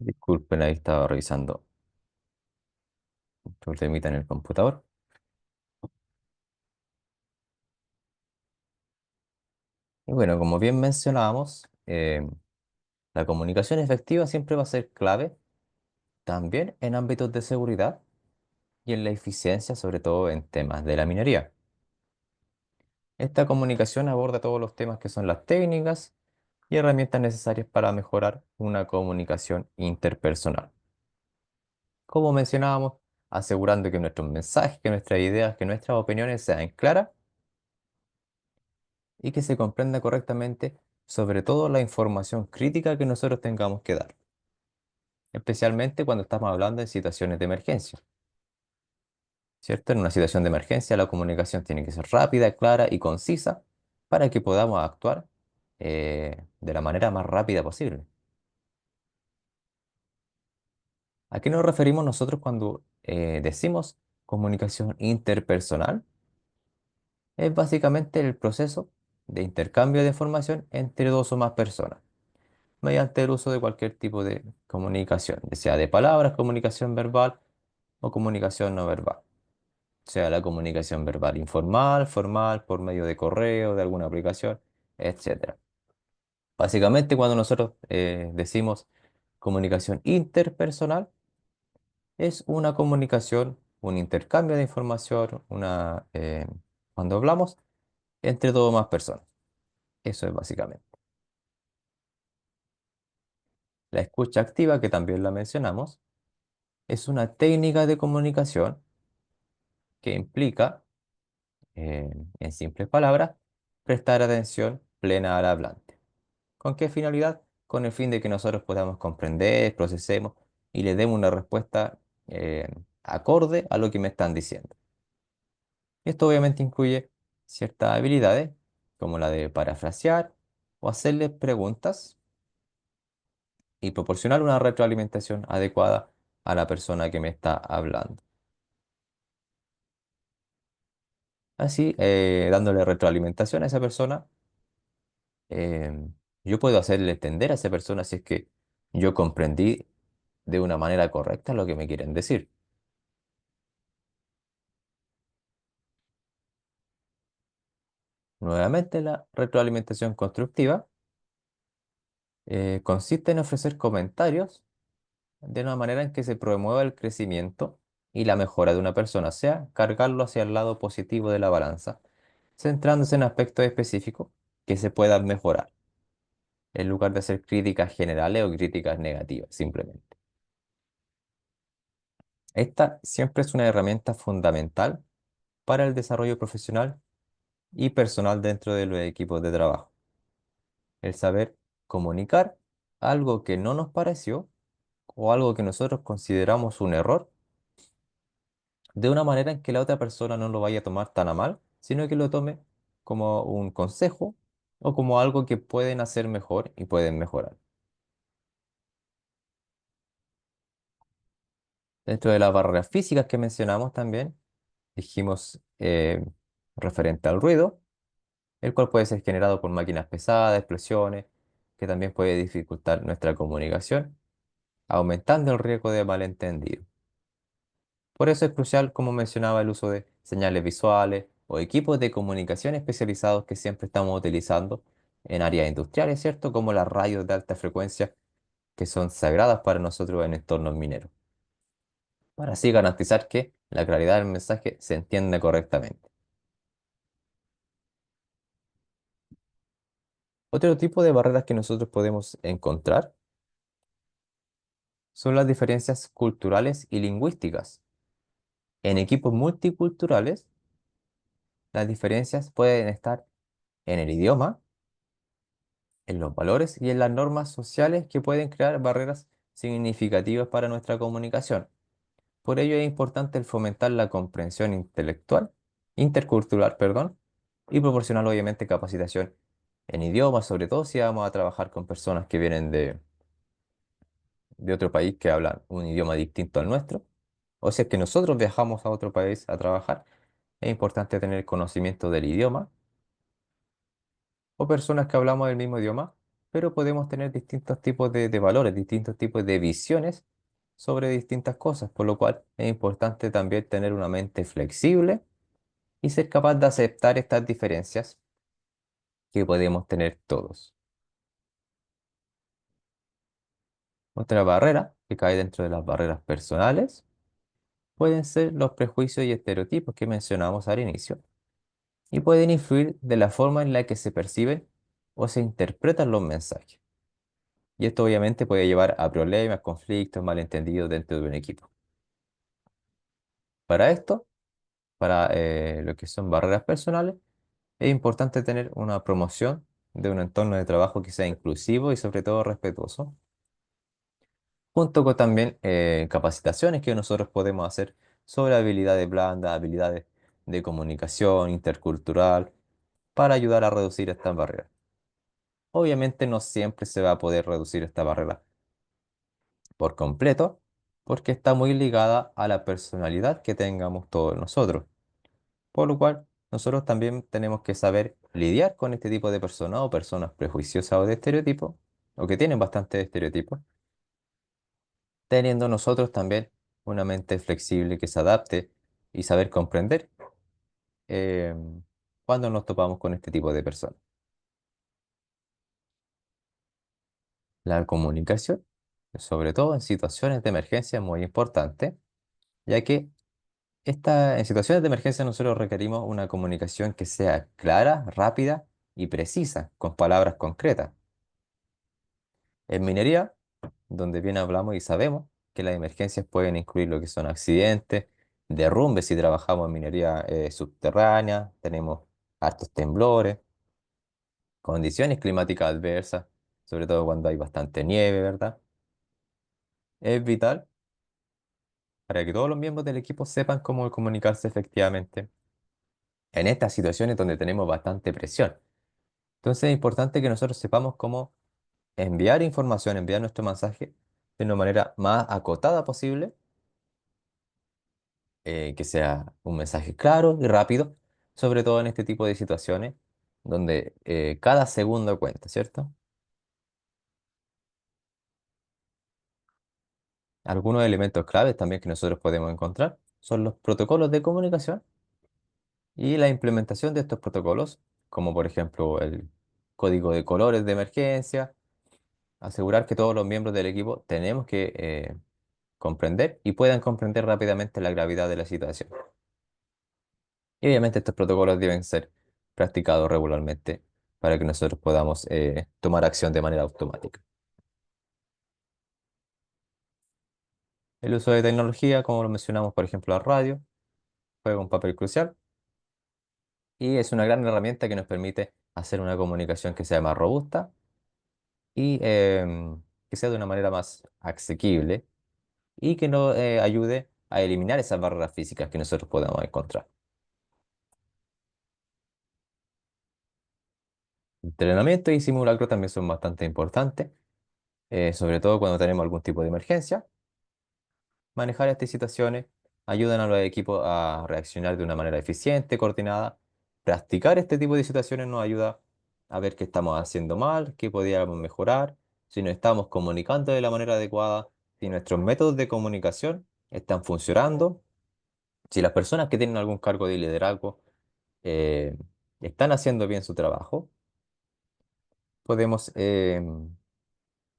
Disculpen, ahí estaba revisando un problemita en el computador. Y bueno, como bien mencionábamos, la comunicación efectiva siempre va a ser clave también en ámbitos de seguridad y en la eficiencia, sobre todo en temas de la minería. Esta comunicación aborda todos los temas que son las técnicas y herramientas necesarias para mejorar una comunicación interpersonal. Como mencionábamos, asegurando que nuestros mensajes, que nuestras ideas, que nuestras opiniones sean claras y que se comprenda correctamente, sobre todo la información crítica que nosotros tengamos que dar, especialmente cuando estamos hablando de situaciones de emergencia, ¿cierto? En una situación de emergencia, la comunicación tiene que ser rápida, clara y concisa para que podamos actuar de la manera más rápida posible. ¿A qué nos referimos nosotros cuando decimos comunicación interpersonal? Es básicamente el proceso de intercambio de información entre dos o más personas, mediante el uso de cualquier tipo de comunicación, ya sea de palabras, comunicación verbal o comunicación no verbal. Sea la comunicación verbal informal, formal, por medio de correo, de alguna aplicación, etcétera. Básicamente, cuando nosotros decimos comunicación interpersonal, es una comunicación, un intercambio de información, cuando hablamos entre dos o más personas. Eso es básicamente. La escucha activa, que también la mencionamos, es una técnica de comunicación que implica, eh, en simples palabras, prestar atención plena al hablante. ¿Con qué finalidad? Con el fin de que nosotros podamos comprender, procesemos y le demos una respuesta acorde a lo que me están diciendo. Esto obviamente incluye ciertas habilidades, como la de parafrasear o hacerle preguntas y proporcionar una retroalimentación adecuada a la persona que me está hablando. Así, dándole retroalimentación a esa persona, yo puedo hacerle entender a esa persona si es que yo comprendí de una manera correcta lo que me quieren decir. Nuevamente, la retroalimentación constructiva consiste en ofrecer comentarios de una manera en que se promueva el crecimiento y la mejora de una persona, o sea, cargarlo hacia el lado positivo de la balanza, centrándose en aspectos específicos que se puedan mejorar, en lugar de hacer críticas generales o críticas negativas, simplemente. Esta siempre es una herramienta fundamental para el desarrollo profesional y personal dentro de los equipos de trabajo. El saber comunicar algo que no nos pareció o algo que nosotros consideramos un error de una manera en que la otra persona no lo vaya a tomar tan a mal, sino que lo tome como un consejo o como algo que pueden hacer mejor y pueden mejorar. Dentro de las barreras físicas que mencionamos también, dijimos referente al ruido, el cual puede ser generado por máquinas pesadas, explosiones, que también puede dificultar nuestra comunicación, aumentando el riesgo de malentendido. Por eso es crucial, como mencionaba, el uso de señales visuales o equipos de comunicación especializados que siempre estamos utilizando en áreas industriales, ¿cierto? Como las radios de alta frecuencia, que son sagradas para nosotros en entornos mineros, para así garantizar que la claridad del mensaje se entienda correctamente. Otro tipo de barreras que nosotros podemos encontrar son las diferencias culturales y lingüísticas. En equipos multiculturales, las diferencias pueden estar en el idioma, en los valores y en las normas sociales que pueden crear barreras significativas para nuestra comunicación. Por ello es importante el fomentar la comprensión intercultural, perdón, y proporcionar obviamente capacitación en idiomas, sobre todo si vamos a trabajar con personas que vienen de otro país que hablan un idioma distinto al nuestro, o si es que nosotros viajamos a otro país a trabajar, es importante tener conocimiento del idioma, o personas que hablamos el mismo idioma, pero podemos tener distintos tipos de valores, distintos tipos de visiones sobre distintas cosas, por lo cual es importante también tener una mente flexible y ser capaz de aceptar estas diferencias que podemos tener todos. Otra barrera que cae dentro de las barreras personales pueden ser los prejuicios y estereotipos que mencionamos al inicio y pueden influir de la forma en la que se perciben o se interpretan los mensajes. Y esto obviamente puede llevar a problemas, conflictos, malentendidos dentro de un equipo. Para esto, para lo que son barreras personales, es importante tener una promoción de un entorno de trabajo que sea inclusivo y sobre todo respetuoso, junto con también capacitaciones que nosotros podemos hacer sobre habilidades blandas, habilidades de comunicación intercultural, para ayudar a reducir estas barreras. Obviamente no siempre se va a poder reducir esta barrera por completo, porque está muy ligada a la personalidad que tengamos todos nosotros. Por lo cual, nosotros también tenemos que saber lidiar con este tipo de personas o personas prejuiciosas o de estereotipos, o que tienen bastantes estereotipos, teniendo nosotros también una mente flexible que se adapte y saber comprender eh, cuando nos topamos con este tipo de personas. La comunicación, sobre todo en situaciones de emergencia, es muy importante, ya que en situaciones de emergencia nosotros requerimos una comunicación que sea clara, rápida y precisa, con palabras concretas. En minería, donde bien hablamos y sabemos que las emergencias pueden incluir lo que son accidentes, derrumbes si trabajamos en minería subterránea, tenemos hartos temblores, condiciones climáticas adversas, sobre todo cuando hay bastante nieve, ¿verdad? Es vital para que todos los miembros del equipo sepan cómo comunicarse efectivamente en estas situaciones donde tenemos bastante presión. Entonces es importante que nosotros sepamos cómo enviar información, enviar nuestro mensaje de una manera más acotada posible, que sea un mensaje claro y rápido, sobre todo en este tipo de situaciones donde cada segundo cuenta, ¿cierto? Algunos elementos claves también que nosotros podemos encontrar son los protocolos de comunicación y la implementación de estos protocolos, como por ejemplo el código de colores de emergencia, asegurar que todos los miembros del equipo tenemos que comprender y puedan comprender rápidamente la gravedad de la situación. Y obviamente estos protocolos deben ser practicados regularmente para que nosotros podamos tomar acción de manera automática. El uso de tecnología, como lo mencionamos, por ejemplo, la radio, juega un papel crucial y es una gran herramienta que nos permite hacer una comunicación que sea más robusta y que sea de una manera más asequible y que nos ayude a eliminar esas barreras físicas que nosotros podamos encontrar. Entrenamiento y simulacro también son bastante importantes, sobre todo cuando tenemos algún tipo de emergencia. Manejar estas situaciones ayudan a los equipos a reaccionar de una manera eficiente, coordinada. Practicar este tipo de situaciones nos ayuda a ver qué estamos haciendo mal, qué podríamos mejorar, si nos estamos comunicando de la manera adecuada, si nuestros métodos de comunicación están funcionando, si las personas que tienen algún cargo de liderazgo eh, están haciendo bien su trabajo. Podemos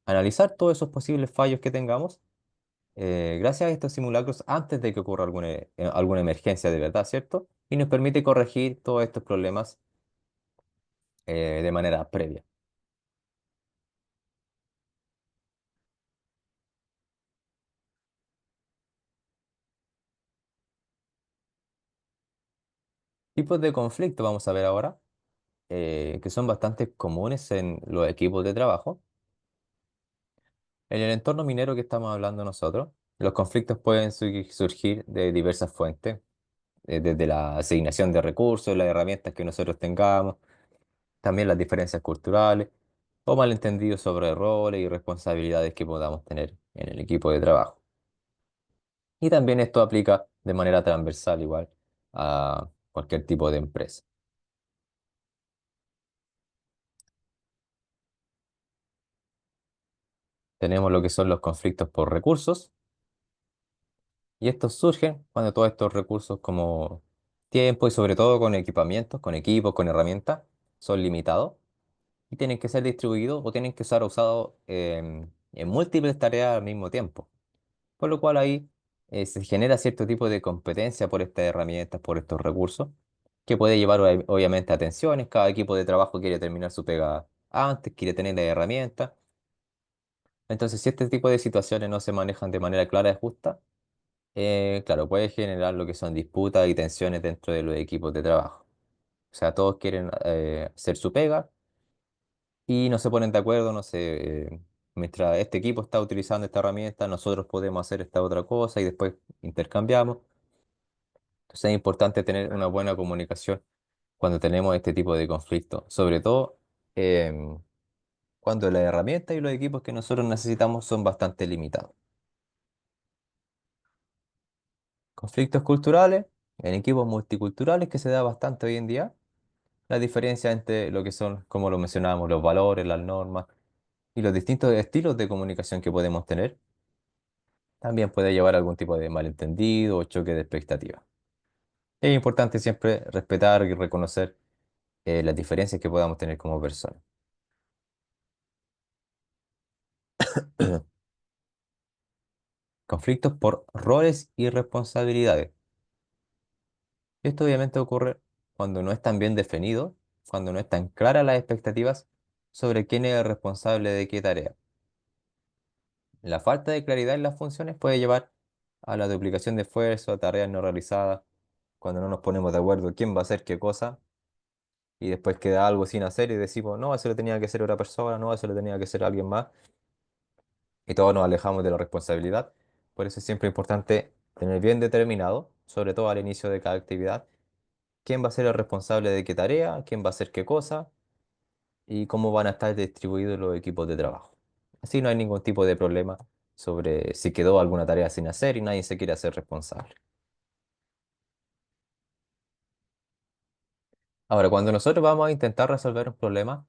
analizar todos esos posibles fallos que tengamos gracias a estos simulacros antes de que ocurra alguna emergencia de verdad, ¿cierto? Y nos permite corregir todos estos problemas de manera previa. Tipos de conflicto vamos a ver ahora, que son bastante comunes en los equipos de trabajo. En el entorno minero que estamos hablando nosotros, los conflictos pueden surgir de diversas fuentes, desde la asignación de recursos, las herramientas que nosotros tengamos, también las diferencias culturales o malentendidos sobre roles y responsabilidades que podamos tener en el equipo de trabajo. Y también esto aplica de manera transversal igual a cualquier tipo de empresa. Tenemos lo que son los conflictos por recursos, y estos surgen cuando todos estos recursos como tiempo y sobre todo con equipamientos, con equipos, con herramientas, son limitados y tienen que ser distribuidos o tienen que ser usados en múltiples tareas al mismo tiempo. Por lo cual ahí se genera cierto tipo de competencia por estas herramientas, por estos recursos, que puede llevar obviamente a tensiones. Cada equipo de trabajo quiere terminar su pega antes, quiere tener las herramientas. Entonces, si este tipo de situaciones no se manejan de manera clara y justa, claro, puede generar lo que son disputas y tensiones dentro de los equipos de trabajo. O sea, todos quieren hacer su pega y no se ponen de acuerdo, no sé, mientras este equipo está utilizando esta herramienta, nosotros podemos hacer esta otra cosa y después intercambiamos. Entonces es importante tener una buena comunicación cuando tenemos este tipo de conflictos, sobre todo em, cuando las herramientas y los equipos que nosotros necesitamos son bastante limitados. Conflictos culturales en equipos multiculturales que se da bastante hoy en día. La diferencia entre lo que son, como lo mencionábamos, los valores, las normas y los distintos estilos de comunicación que podemos tener, también puede llevar a algún tipo de malentendido o choque de expectativas. Es importante siempre respetar y reconocer las diferencias que podamos tener como personas. Conflictos por roles y responsabilidades. Esto obviamente ocurre cuando no es tan bien definido, cuando no están claras las expectativas sobre quién es el responsable de qué tarea. La falta de claridad en las funciones puede llevar a la duplicación de esfuerzo, a tareas no realizadas, cuando no nos ponemos de acuerdo quién va a hacer qué cosa, y después queda algo sin hacer y decimos, no, eso lo tenía que hacer otra persona, no, eso lo tenía que hacer alguien más, y todos nos alejamos de la responsabilidad. Por eso es siempre importante tener bien determinado, sobre todo al inicio de cada actividad, quién va a ser el responsable de qué tarea, quién va a hacer qué cosa y cómo van a estar distribuidos los equipos de trabajo. Así no hay ningún tipo de problema sobre si quedó alguna tarea sin hacer y nadie se quiere hacer responsable. Ahora, cuando nosotros vamos a intentar resolver un problema,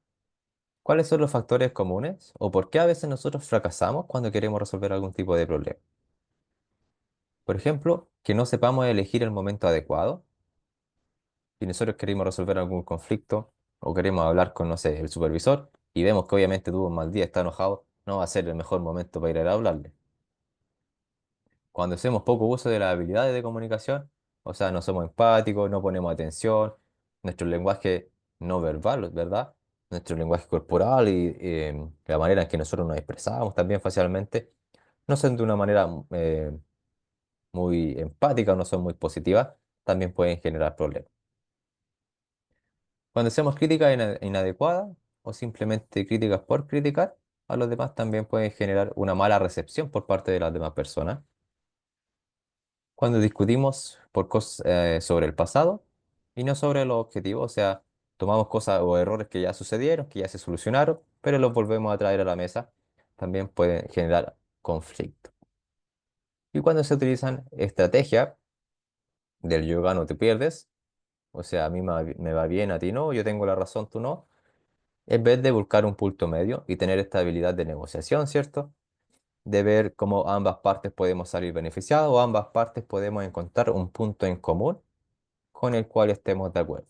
¿cuáles son los factores comunes o por qué a veces nosotros fracasamos cuando queremos resolver algún tipo de problema? Por ejemplo, que no sepamos elegir el momento adecuado y nosotros queremos resolver algún conflicto o queremos hablar con, no sé, el supervisor y vemos que obviamente tuvo un mal día, está enojado, no va a ser el mejor momento para ir a hablarle. Cuando hacemos poco uso de las habilidades de comunicación, o sea, no somos empáticos, no ponemos atención, nuestro lenguaje no verbal, ¿verdad? Nuestro lenguaje corporal y la manera en que nosotros nos expresamos también facialmente, no son de una manera muy empática o no son muy positivas, también pueden generar problemas. Cuando hacemos críticas inadecuadas o simplemente críticas por criticar a los demás, también pueden generar una mala recepción por parte de las demás personas. Cuando discutimos por cosas sobre el pasado y no sobre los objetivos, o sea, tomamos cosas o errores que ya sucedieron, que ya se solucionaron, pero los volvemos a traer a la mesa, también pueden generar conflicto. Y cuando se utilizan estrategias del yo gano, tú pierdes, o sea, a mí me va bien, a ti no, yo tengo la razón, tú no, en vez de buscar un punto medio y tener esta habilidad de negociación, ¿cierto? De ver cómo ambas partes podemos salir beneficiados o ambas partes podemos encontrar un punto en común con el cual estemos de acuerdo.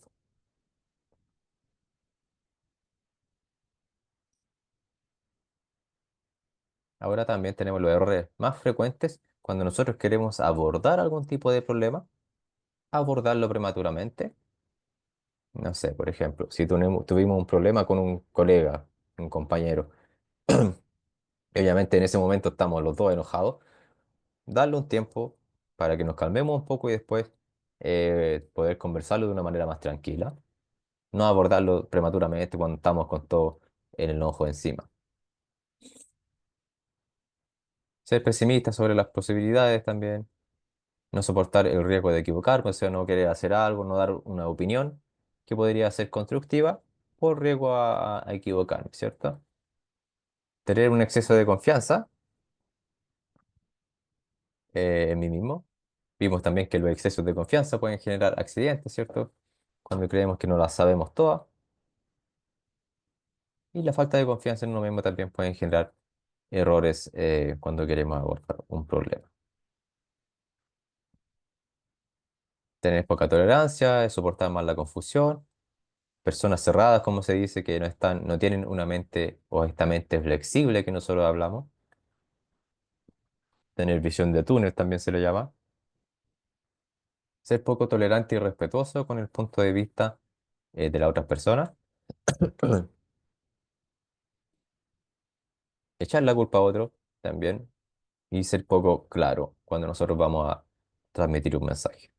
Ahora también tenemos los errores más frecuentes cuando nosotros queremos abordar algún tipo de problema, abordarlo prematuramente. No sé, por ejemplo, si tuvimos un problema con un colega, un compañero, y obviamente en ese momento estamos los dos enojados, darle un tiempo para que nos calmemos un poco y después poder conversarlo de una manera más tranquila, no abordarlo prematuramente cuando estamos con todo el enojo encima. Ser pesimista sobre las posibilidades también, no soportar el riesgo de equivocarme, o sea, no querer hacer algo, no dar una opinión que podría ser constructiva por riesgo a equivocarme, ¿cierto? Tener un exceso de confianza en mí mismo. Vimos también que los excesos de confianza pueden generar accidentes, ¿cierto? Cuando creemos que no las sabemos todas. Y la falta de confianza en uno mismo también puede generar errores cuando queremos abordar un problema. Tener poca tolerancia, soportar más la confusión, personas cerradas, como se dice, que no tienen una mente o esta mente flexible que nosotros hablamos. Tener visión de túnel también se le llama. Ser poco tolerante y respetuoso con el punto de vista de las otras personas. Echar la culpa a otro también. Y ser poco claro cuando nosotros vamos a transmitir un mensaje.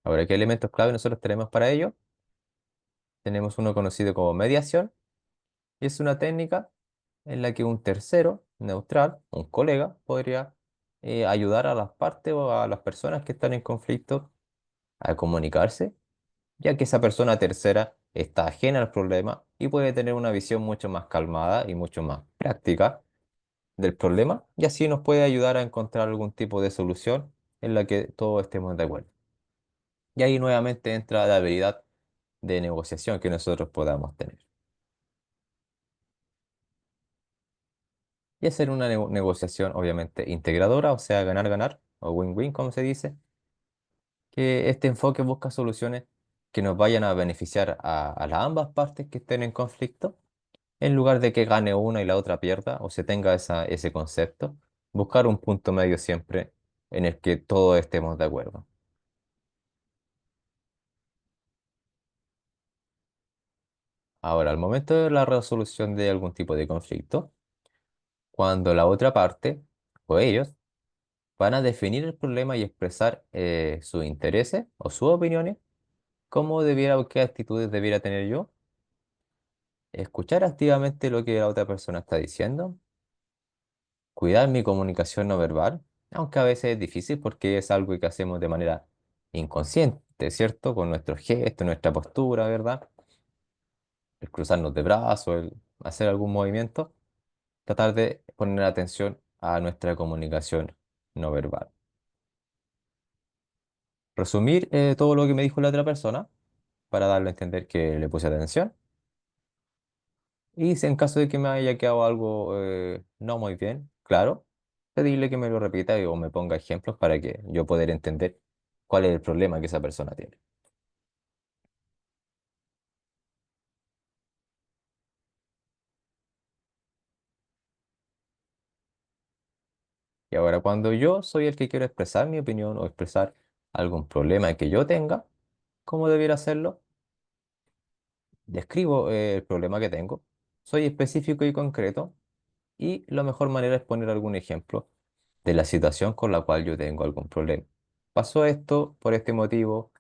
Ahora, ¿qué elementos clave nosotros tenemos para ello? Tenemos uno conocido como mediación. Y es una técnica en la que un tercero neutral, un colega, podría ayudar a las partes o a las personas que están en conflicto a comunicarse, ya que esa persona tercera está ajena al problema y puede tener una visión mucho más calmada y mucho más práctica del problema, y así nos puede ayudar a encontrar algún tipo de solución en la que todos estemos de acuerdo. Y ahí nuevamente entra la habilidad de negociación que nosotros podamos tener. Y hacer una negociación obviamente integradora, o sea, ganar-ganar, o win-win, como se dice, que este enfoque busca soluciones que nos vayan a beneficiar a las ambas partes que estén en conflicto, en lugar de que gane una y la otra pierda, o se tenga ese concepto, buscar un punto medio siempre en el que todos estemos de acuerdo. Ahora, al momento de la resolución de algún tipo de conflicto, cuando la otra parte o ellos van a definir el problema y expresar sus intereses o sus opiniones, cómo debiera o qué actitudes debiera tener yo, escuchar activamente lo que la otra persona está diciendo, cuidar mi comunicación no verbal, aunque a veces es difícil porque es algo que hacemos de manera inconsciente, ¿cierto? Con nuestros gestos, nuestra postura, ¿verdad? El cruzarnos de brazos, el hacer algún movimiento, tratar de poner atención a nuestra comunicación no verbal. Resumir todo lo que me dijo la otra persona para darle a entender que le puse atención. Y si en caso de que me haya quedado algo no muy bien, claro, pedirle que me lo repita o me ponga ejemplos para que yo poder entender cuál es el problema que esa persona tiene. Y ahora, cuando yo soy el que quiero expresar mi opinión o expresar algún problema que yo tenga, ¿cómo debiera hacerlo? Describo el problema que tengo, soy específico y concreto, y la mejor manera es poner algún ejemplo de la situación con la cual yo tengo algún problema. Pasó esto por este motivo,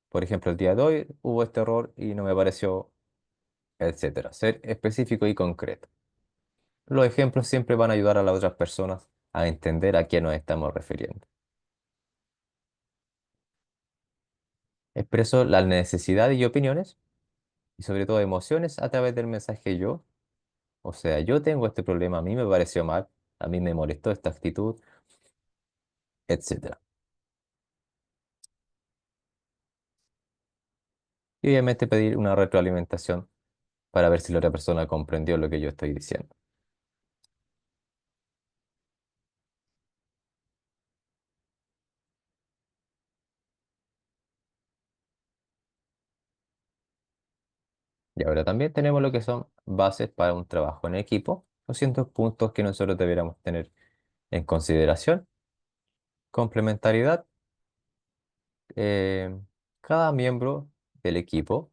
por ejemplo, el día de hoy hubo este error y no me pareció, etcétera. Ser específico y concreto. Los ejemplos siempre van a ayudar a las otras personas a entender a qué nos estamos refiriendo. Expreso las necesidades y opiniones y sobre todo emociones a través del mensaje yo. O sea, yo tengo este problema, a mí me pareció mal, a mí me molestó esta actitud, etcétera. Y obviamente pedir una retroalimentación para ver si la otra persona comprendió lo que yo estoy diciendo. Y ahora también tenemos lo que son bases para un trabajo en equipo, 200 puntos que nosotros deberíamos tener en consideración. Complementariedad. eh, Cada miembro del equipo,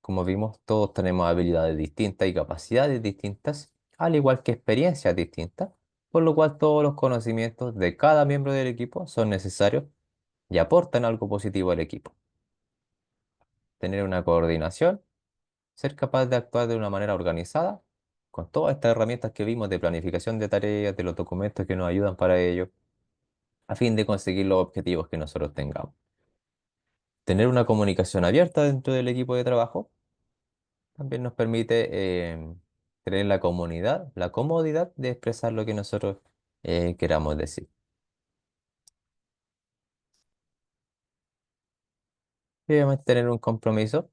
como vimos, todos tenemos habilidades distintas y capacidades distintas, al igual que experiencias distintas, por lo cual todos los conocimientos de cada miembro del equipo son necesarios y aportan algo positivo al equipo. Tener una coordinación, ser capaz de actuar de una manera organizada, con todas estas herramientas que vimos de planificación de tareas, de los documentos que nos ayudan para ello, a fin de conseguir los objetivos que nosotros tengamos. Tener una comunicación abierta dentro del equipo de trabajo también nos permite tener la comodidad de expresar lo que nosotros queramos decir. Y obviamente tener un compromiso,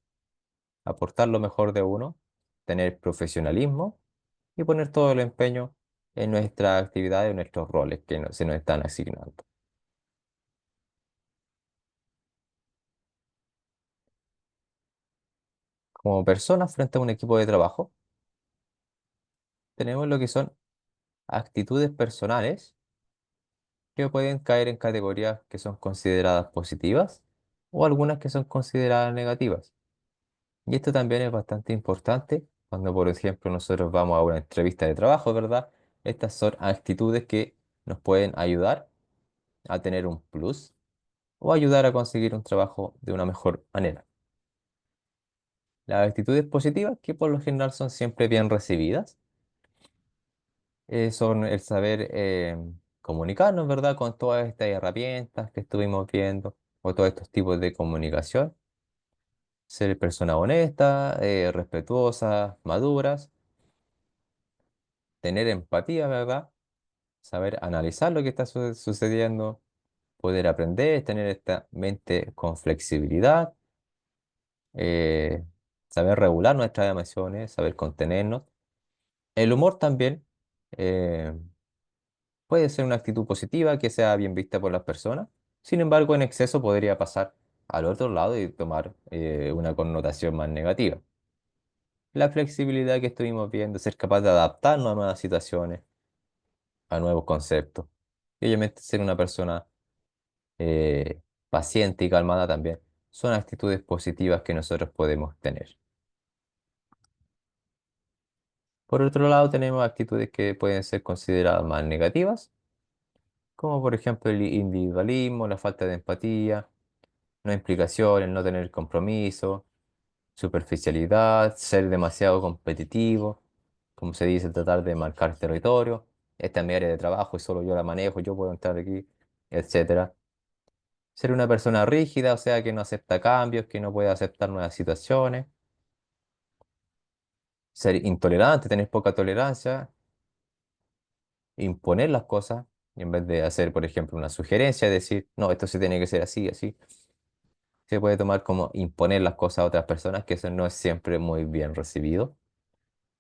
aportar lo mejor de uno, tener profesionalismo y poner todo el empeño en nuestras actividades, en nuestros roles que se nos están asignando. Como personas frente a un equipo de trabajo, tenemos lo que son actitudes personales que pueden caer en categorías que son consideradas positivas o algunas que son consideradas negativas. Y esto también es bastante importante cuando, por ejemplo, nosotros vamos a una entrevista de trabajo, ¿verdad? Estas son actitudes que nos pueden ayudar a tener un plus o ayudar a conseguir un trabajo de una mejor manera. Las actitudes positivas, que por lo general son siempre bien recibidas, son el saber comunicarnos, ¿verdad? Con todas estas herramientas que estuvimos viendo o todos estos tipos de comunicación. Ser personas honestas, respetuosas, maduras, tener empatía, ¿verdad? Saber analizar lo que está sucediendo, poder aprender, tener esta mente con flexibilidad, eh, saber regular nuestras emociones, saber contenernos. El humor también eh, puede ser una actitud positiva que sea bien vista por las personas. Sin embargo, en exceso podría pasar al otro lado y tomar una connotación más negativa. La flexibilidad que estuvimos viendo, ser capaz de adaptarnos a nuevas situaciones, a nuevos conceptos. Y obviamente ser una persona paciente y calmada también son actitudes positivas que nosotros podemos tener. Por otro lado, tenemos actitudes que pueden ser consideradas más negativas, como por ejemplo el individualismo, la falta de empatía, no implicación, el no tener compromiso, superficialidad, ser demasiado competitivo, como se dice, tratar de marcar territorio. Esta es mi área de trabajo y solo yo la manejo, yo puedo entrar aquí, etcétera. Ser una persona rígida, o sea, que no acepta cambios, que no puede aceptar nuevas situaciones. Ser intolerante, tener poca tolerancia, imponer las cosas, y en vez de hacer, por ejemplo, una sugerencia, decir, no, esto sí tiene que ser así, así. Se puede tomar como imponer las cosas a otras personas, que eso no es siempre muy bien recibido.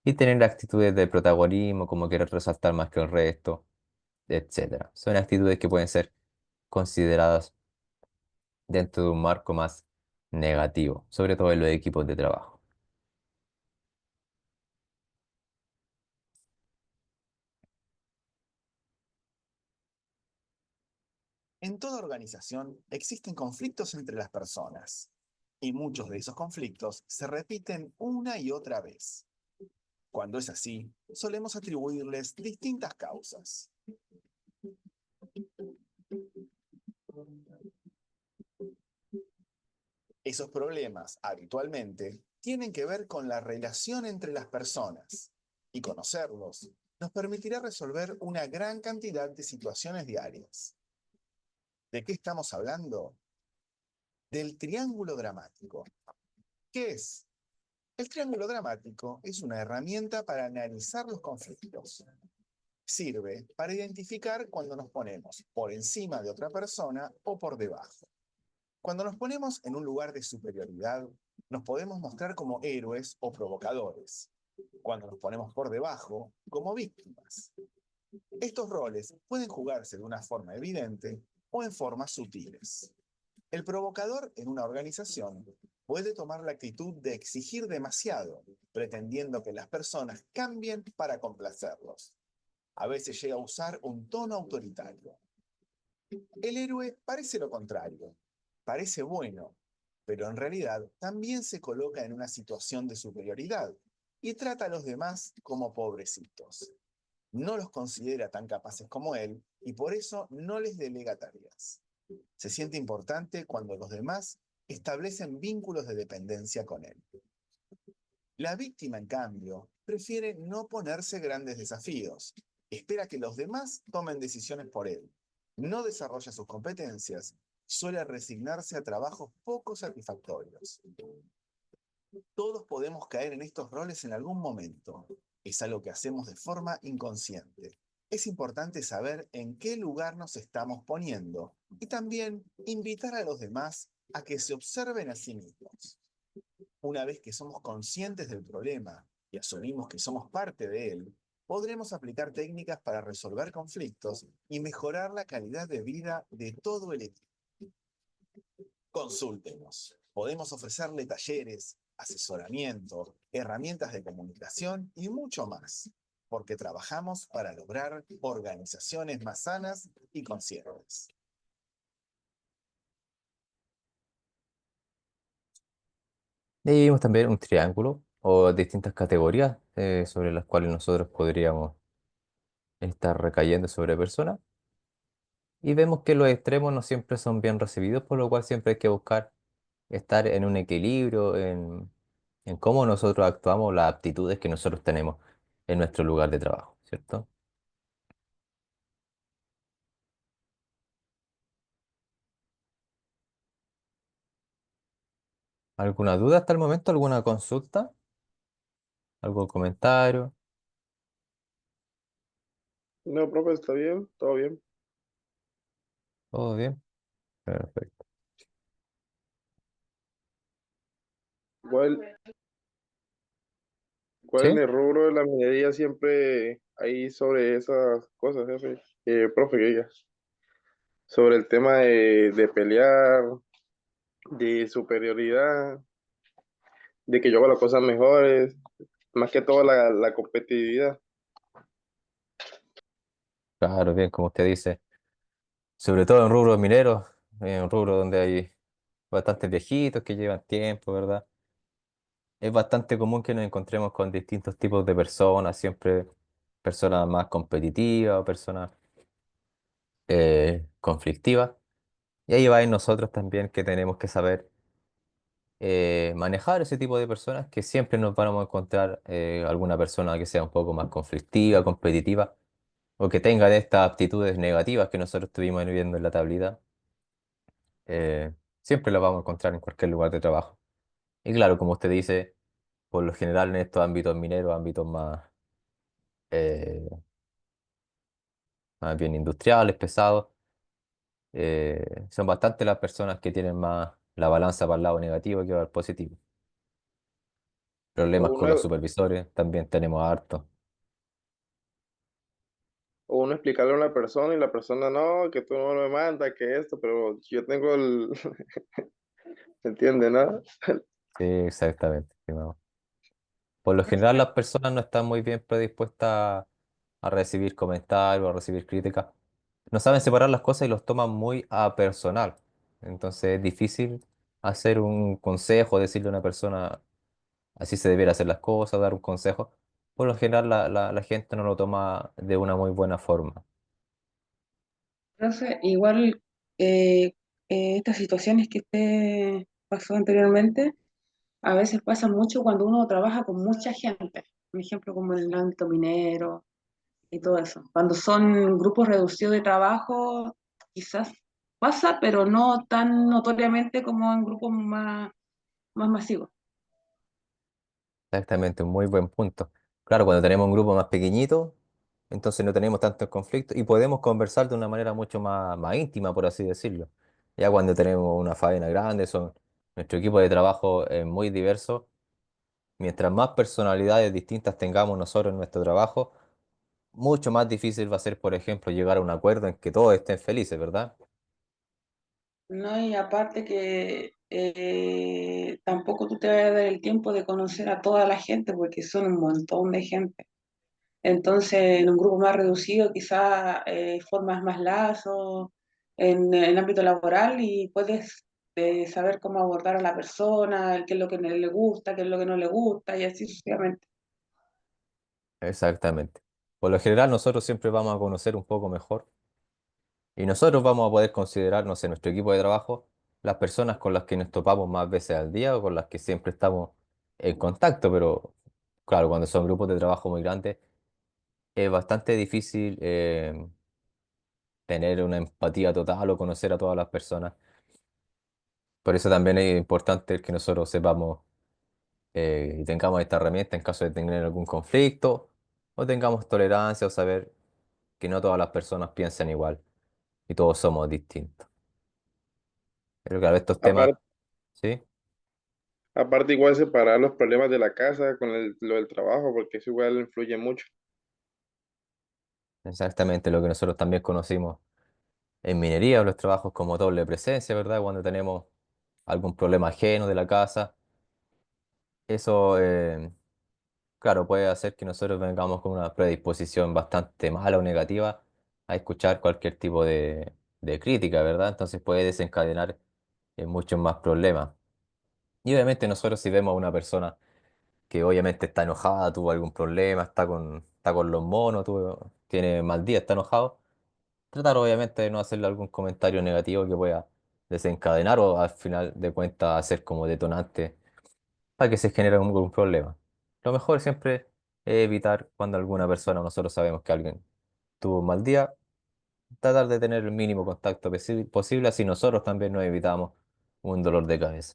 Y tener actitudes de protagonismo, como querer resaltar más que el resto, etcétera. Son actitudes que pueden ser consideradas dentro de un marco más negativo, sobre todo en los equipos de trabajo. En toda organización existen conflictos entre las personas, y muchos de esos conflictos se repiten una y otra vez. Cuando es así, solemos atribuirles distintas causas. Esos problemas, habitualmente, tienen que ver con la relación entre las personas, y conocerlos nos permitirá resolver una gran cantidad de situaciones diarias. ¿De qué estamos hablando? Del triángulo dramático. ¿Qué es? El triángulo dramático es una herramienta para analizar los conflictos. Sirve para identificar cuando nos ponemos por encima de otra persona o por debajo. Cuando nos ponemos en un lugar de superioridad, nos podemos mostrar como héroes o provocadores. Cuando nos ponemos por debajo, como víctimas. Estos roles pueden jugarse de una forma evidente o en formas sutiles. El provocador en una organización puede tomar la actitud de exigir demasiado, pretendiendo que las personas cambien para complacerlos. A veces llega a usar un tono autoritario. El héroe parece lo contrario, parece bueno, pero en realidad también se coloca en una situación de superioridad y trata a los demás como pobrecitos. No los considera tan capaces como él y por eso no les delega tareas. Se siente importante cuando los demás establecen vínculos de dependencia con él. La víctima, en cambio, prefiere no ponerse grandes desafíos. Espera que los demás tomen decisiones por él. No desarrolla sus competencias. Suele resignarse a trabajos poco satisfactorios. Todos podemos caer en estos roles en algún momento. Es algo que hacemos de forma inconsciente. Es importante saber en qué lugar nos estamos poniendo y también invitar a los demás a que se observen a sí mismos. Una vez que somos conscientes del problema y asumimos que somos parte de él, podremos aplicar técnicas para resolver conflictos y mejorar la calidad de vida de todo el equipo. Consúltenos. Podemos ofrecerle talleres, asesoramiento, herramientas de comunicación y mucho más, porque trabajamos para lograr organizaciones más sanas y conscientes. Y vimos también un triángulo o distintas categorías sobre las cuales nosotros podríamos estar recayendo sobre personas. Y vemos que los extremos no siempre son bien recibidos, por lo cual siempre hay que buscar estar en un equilibrio en cómo nosotros actuamos, las aptitudes que nosotros tenemos en nuestro lugar de trabajo, ¿cierto? ¿Alguna duda hasta el momento? ¿Alguna consulta? ¿Algún comentario? No, profe, está bien, todo bien. ¿Todo bien? Perfecto. Igual, igual en ¿Sí? el rubro de la minería siempre hay sobre esas cosas, jefe. Profe, que diga, sobre el tema de pelear, de superioridad, de que yo hago las cosas mejores, más que todo la competitividad. Claro, bien, como usted dice. Sobre todo en rubros mineros, en un rubro donde hay bastantes viejitos que llevan tiempo, ¿verdad? Es bastante común que nos encontremos con distintos tipos de personas, siempre personas más competitivas o personas conflictivas. Y ahí va en nosotros también que tenemos que saber manejar ese tipo de personas, que siempre nos vamos a encontrar alguna persona que sea un poco más conflictiva, competitiva, o que tenga de estas aptitudes negativas que nosotros estuvimos viendo en la tablita. eh, Siempre las vamos a encontrar en cualquier lugar de trabajo. Y claro, como usted dice, por lo general en estos ámbitos mineros, ámbitos eh, más bien industriales, pesados, son bastante las personas que tienen más la balanza para el lado negativo que para el positivo. O Problemas con uno, los supervisores también tenemos harto. o uno explicarle a una persona y la persona no, que tú no me mandas, que esto, pero yo tengo el, ¿se entiende, no? Sí, exactamente, estimado. Por lo general las personas no están muy bien predispuestas a recibir comentarios, a recibir críticas. No saben separar las cosas y los toman muy a personal. Entonces es difícil hacer un consejo, decirle a una persona así se debería hacer las cosas, dar un consejo. Por lo general la gente no lo toma de una muy buena forma. Entonces, igual estas situaciones que usted pasó anteriormente, a veces pasa mucho cuando uno trabaja con mucha gente. Por ejemplo, como en el ámbito minero y todo eso. Cuando son grupos reducidos de trabajo, quizás pasa, pero no tan notoriamente como en grupos más masivos. Exactamente, un muy buen punto. Claro, cuando tenemos un grupo más pequeñito, entonces no tenemos tantos conflictos y podemos conversar de una manera mucho más íntima, por así decirlo. Ya cuando tenemos una faena grande, nuestro equipo de trabajo es muy diverso. Mientras más personalidades distintas tengamos nosotros en nuestro trabajo, mucho más difícil va a ser, por ejemplo, llegar a un acuerdo en que todos estén felices, ¿verdad? No, y aparte que tampoco tú te vas a dar el tiempo de conocer a toda la gente, porque son un montón de gente. Entonces, en un grupo más reducido, quizás formas más lazos en el ámbito laboral y puedes saber cómo abordar a la persona, qué es lo que le gusta, qué es lo que no le gusta, y así sucesivamente. Exactamente. Por lo general, nosotros siempre vamos a conocer un poco mejor y nosotros vamos a poder considerarnos en nuestro equipo de trabajo las personas con las que nos topamos más veces al día o con las que siempre estamos en contacto, pero claro, cuando son grupos de trabajo muy grandes, es bastante difícil tener una empatía total o conocer a todas las personas. Por eso también es importante que nosotros sepamos y tengamos esta herramienta en caso de tener algún conflicto o tengamos tolerancia o saber que no todas las personas piensan igual y todos somos distintos. Pero claro, estos temas, Aparte, ¿sí? aparte igual separar los problemas de la casa con lo del trabajo, porque eso igual influye mucho. Exactamente lo que nosotros también conocimos en minería, los trabajos como doble presencia, ¿verdad? Cuando tenemos algún problema ajeno de la casa, eso, claro, puede hacer que nosotros vengamos con una predisposición bastante mala o negativa a escuchar cualquier tipo de crítica, ¿verdad? Entonces puede desencadenar en muchos más problemas. Y obviamente nosotros si vemos a una persona que obviamente está enojada, tuvo algún problema, está con los monos, tiene mal día, está enojado, tratar obviamente de no hacerle algún comentario negativo que pueda desencadenar o al final de cuentas hacer como detonante para que se genere algún problema. Lo mejor siempre es evitar cuando alguna persona o nosotros sabemos que alguien tuvo un mal día, tratar de tener el mínimo contacto posible, así nosotros también nos evitamos un dolor de cabeza.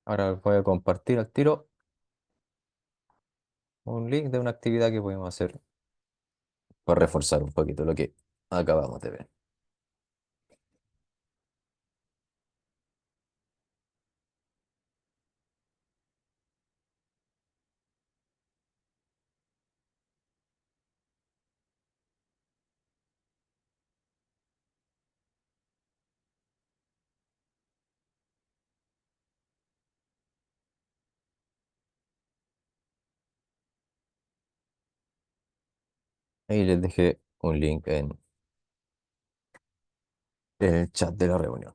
Ahora voy a compartir al tiro un link de una actividad que podemos hacer para reforzar un poquito lo que acabamos de ver. Ahí les dejé un link en el chat de la reunión.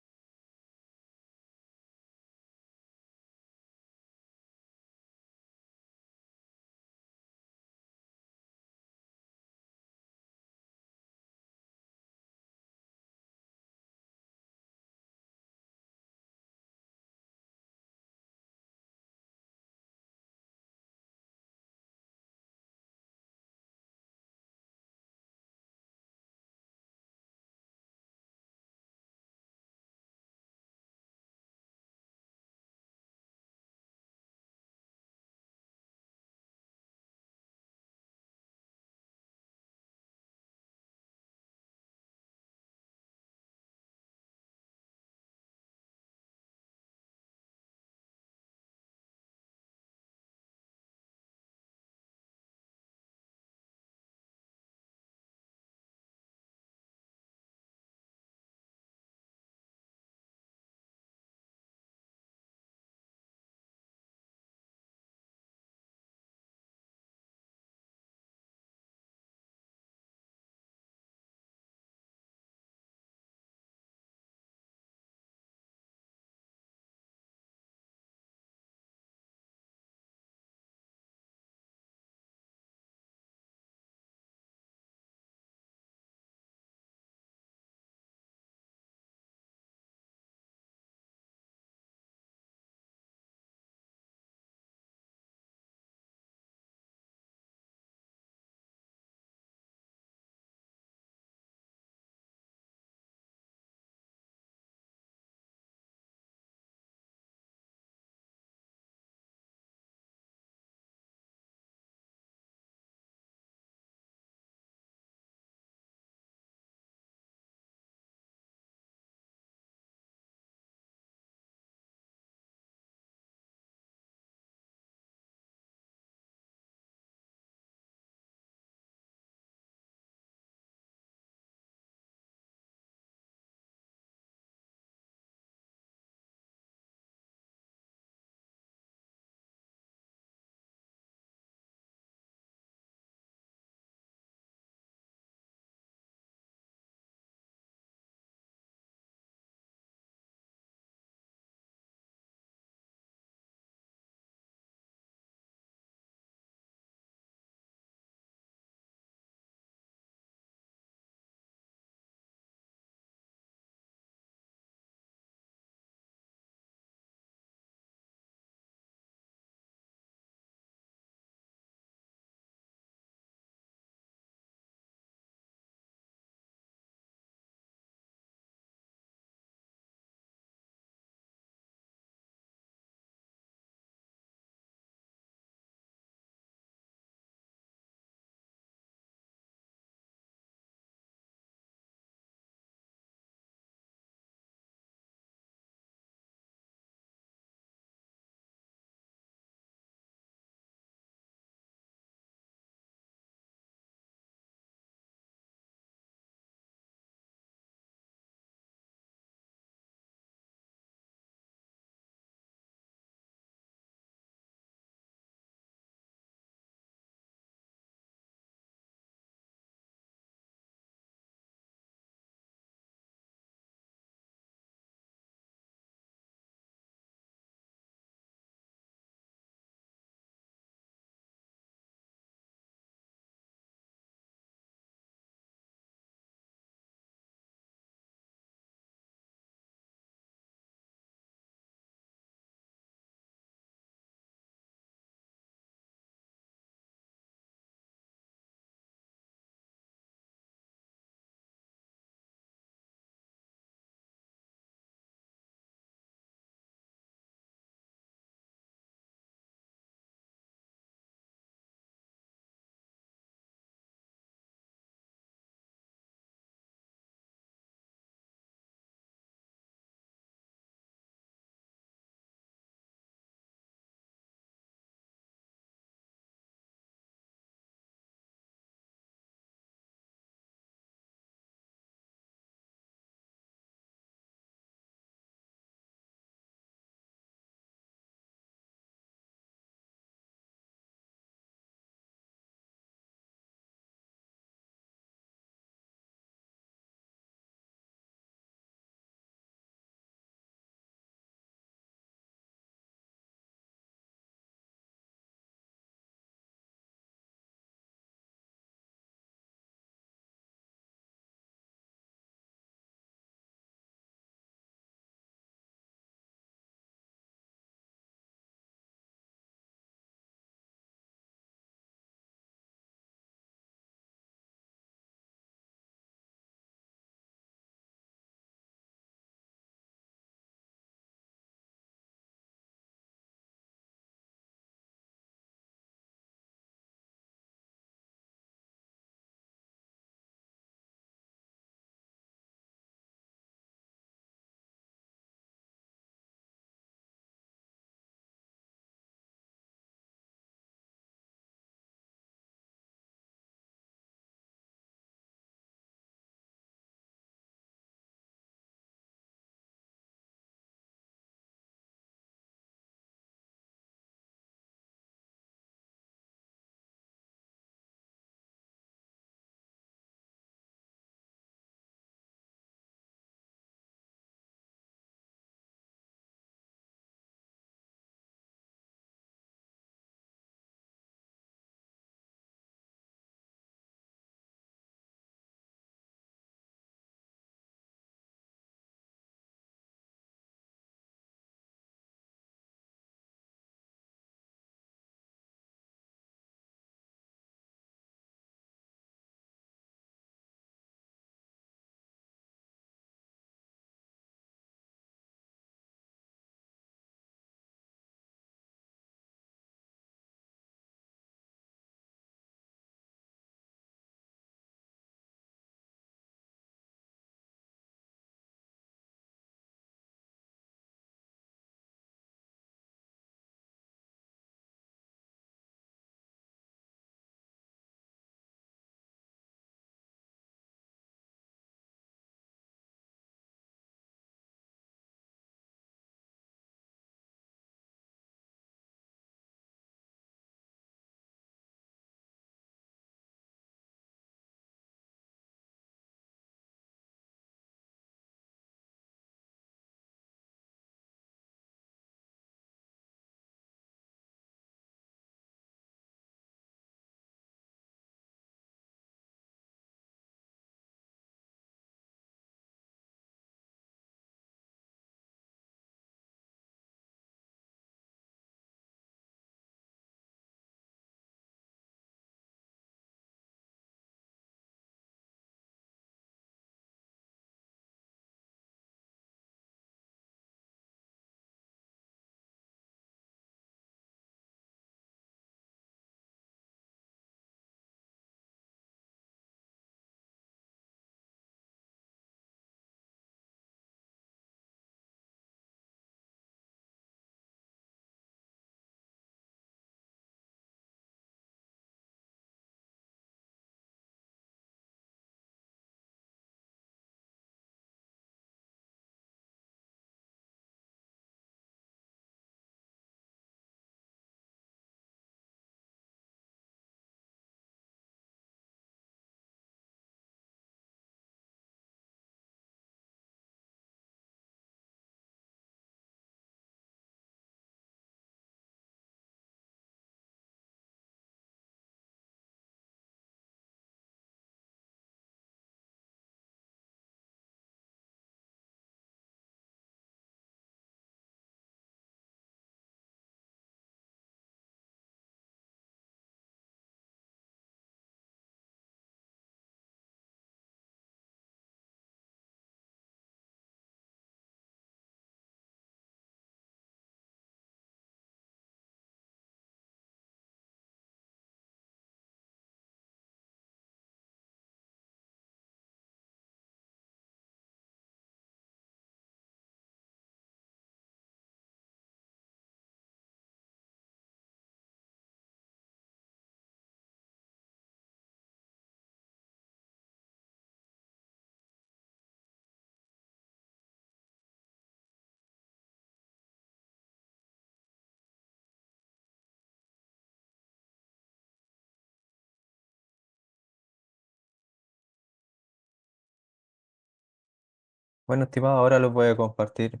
Bueno, estimado, ahora les voy a compartir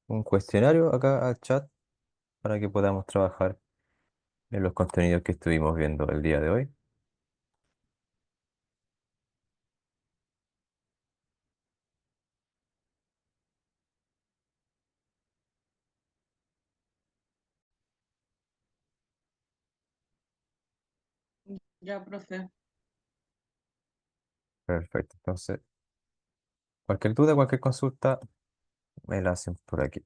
un cuestionario acá al chat para que podamos trabajar en los contenidos que estuvimos viendo el día de hoy. Ya, profe. Perfecto. Entonces, cualquier duda, cualquier consulta, me la hacen por aquí.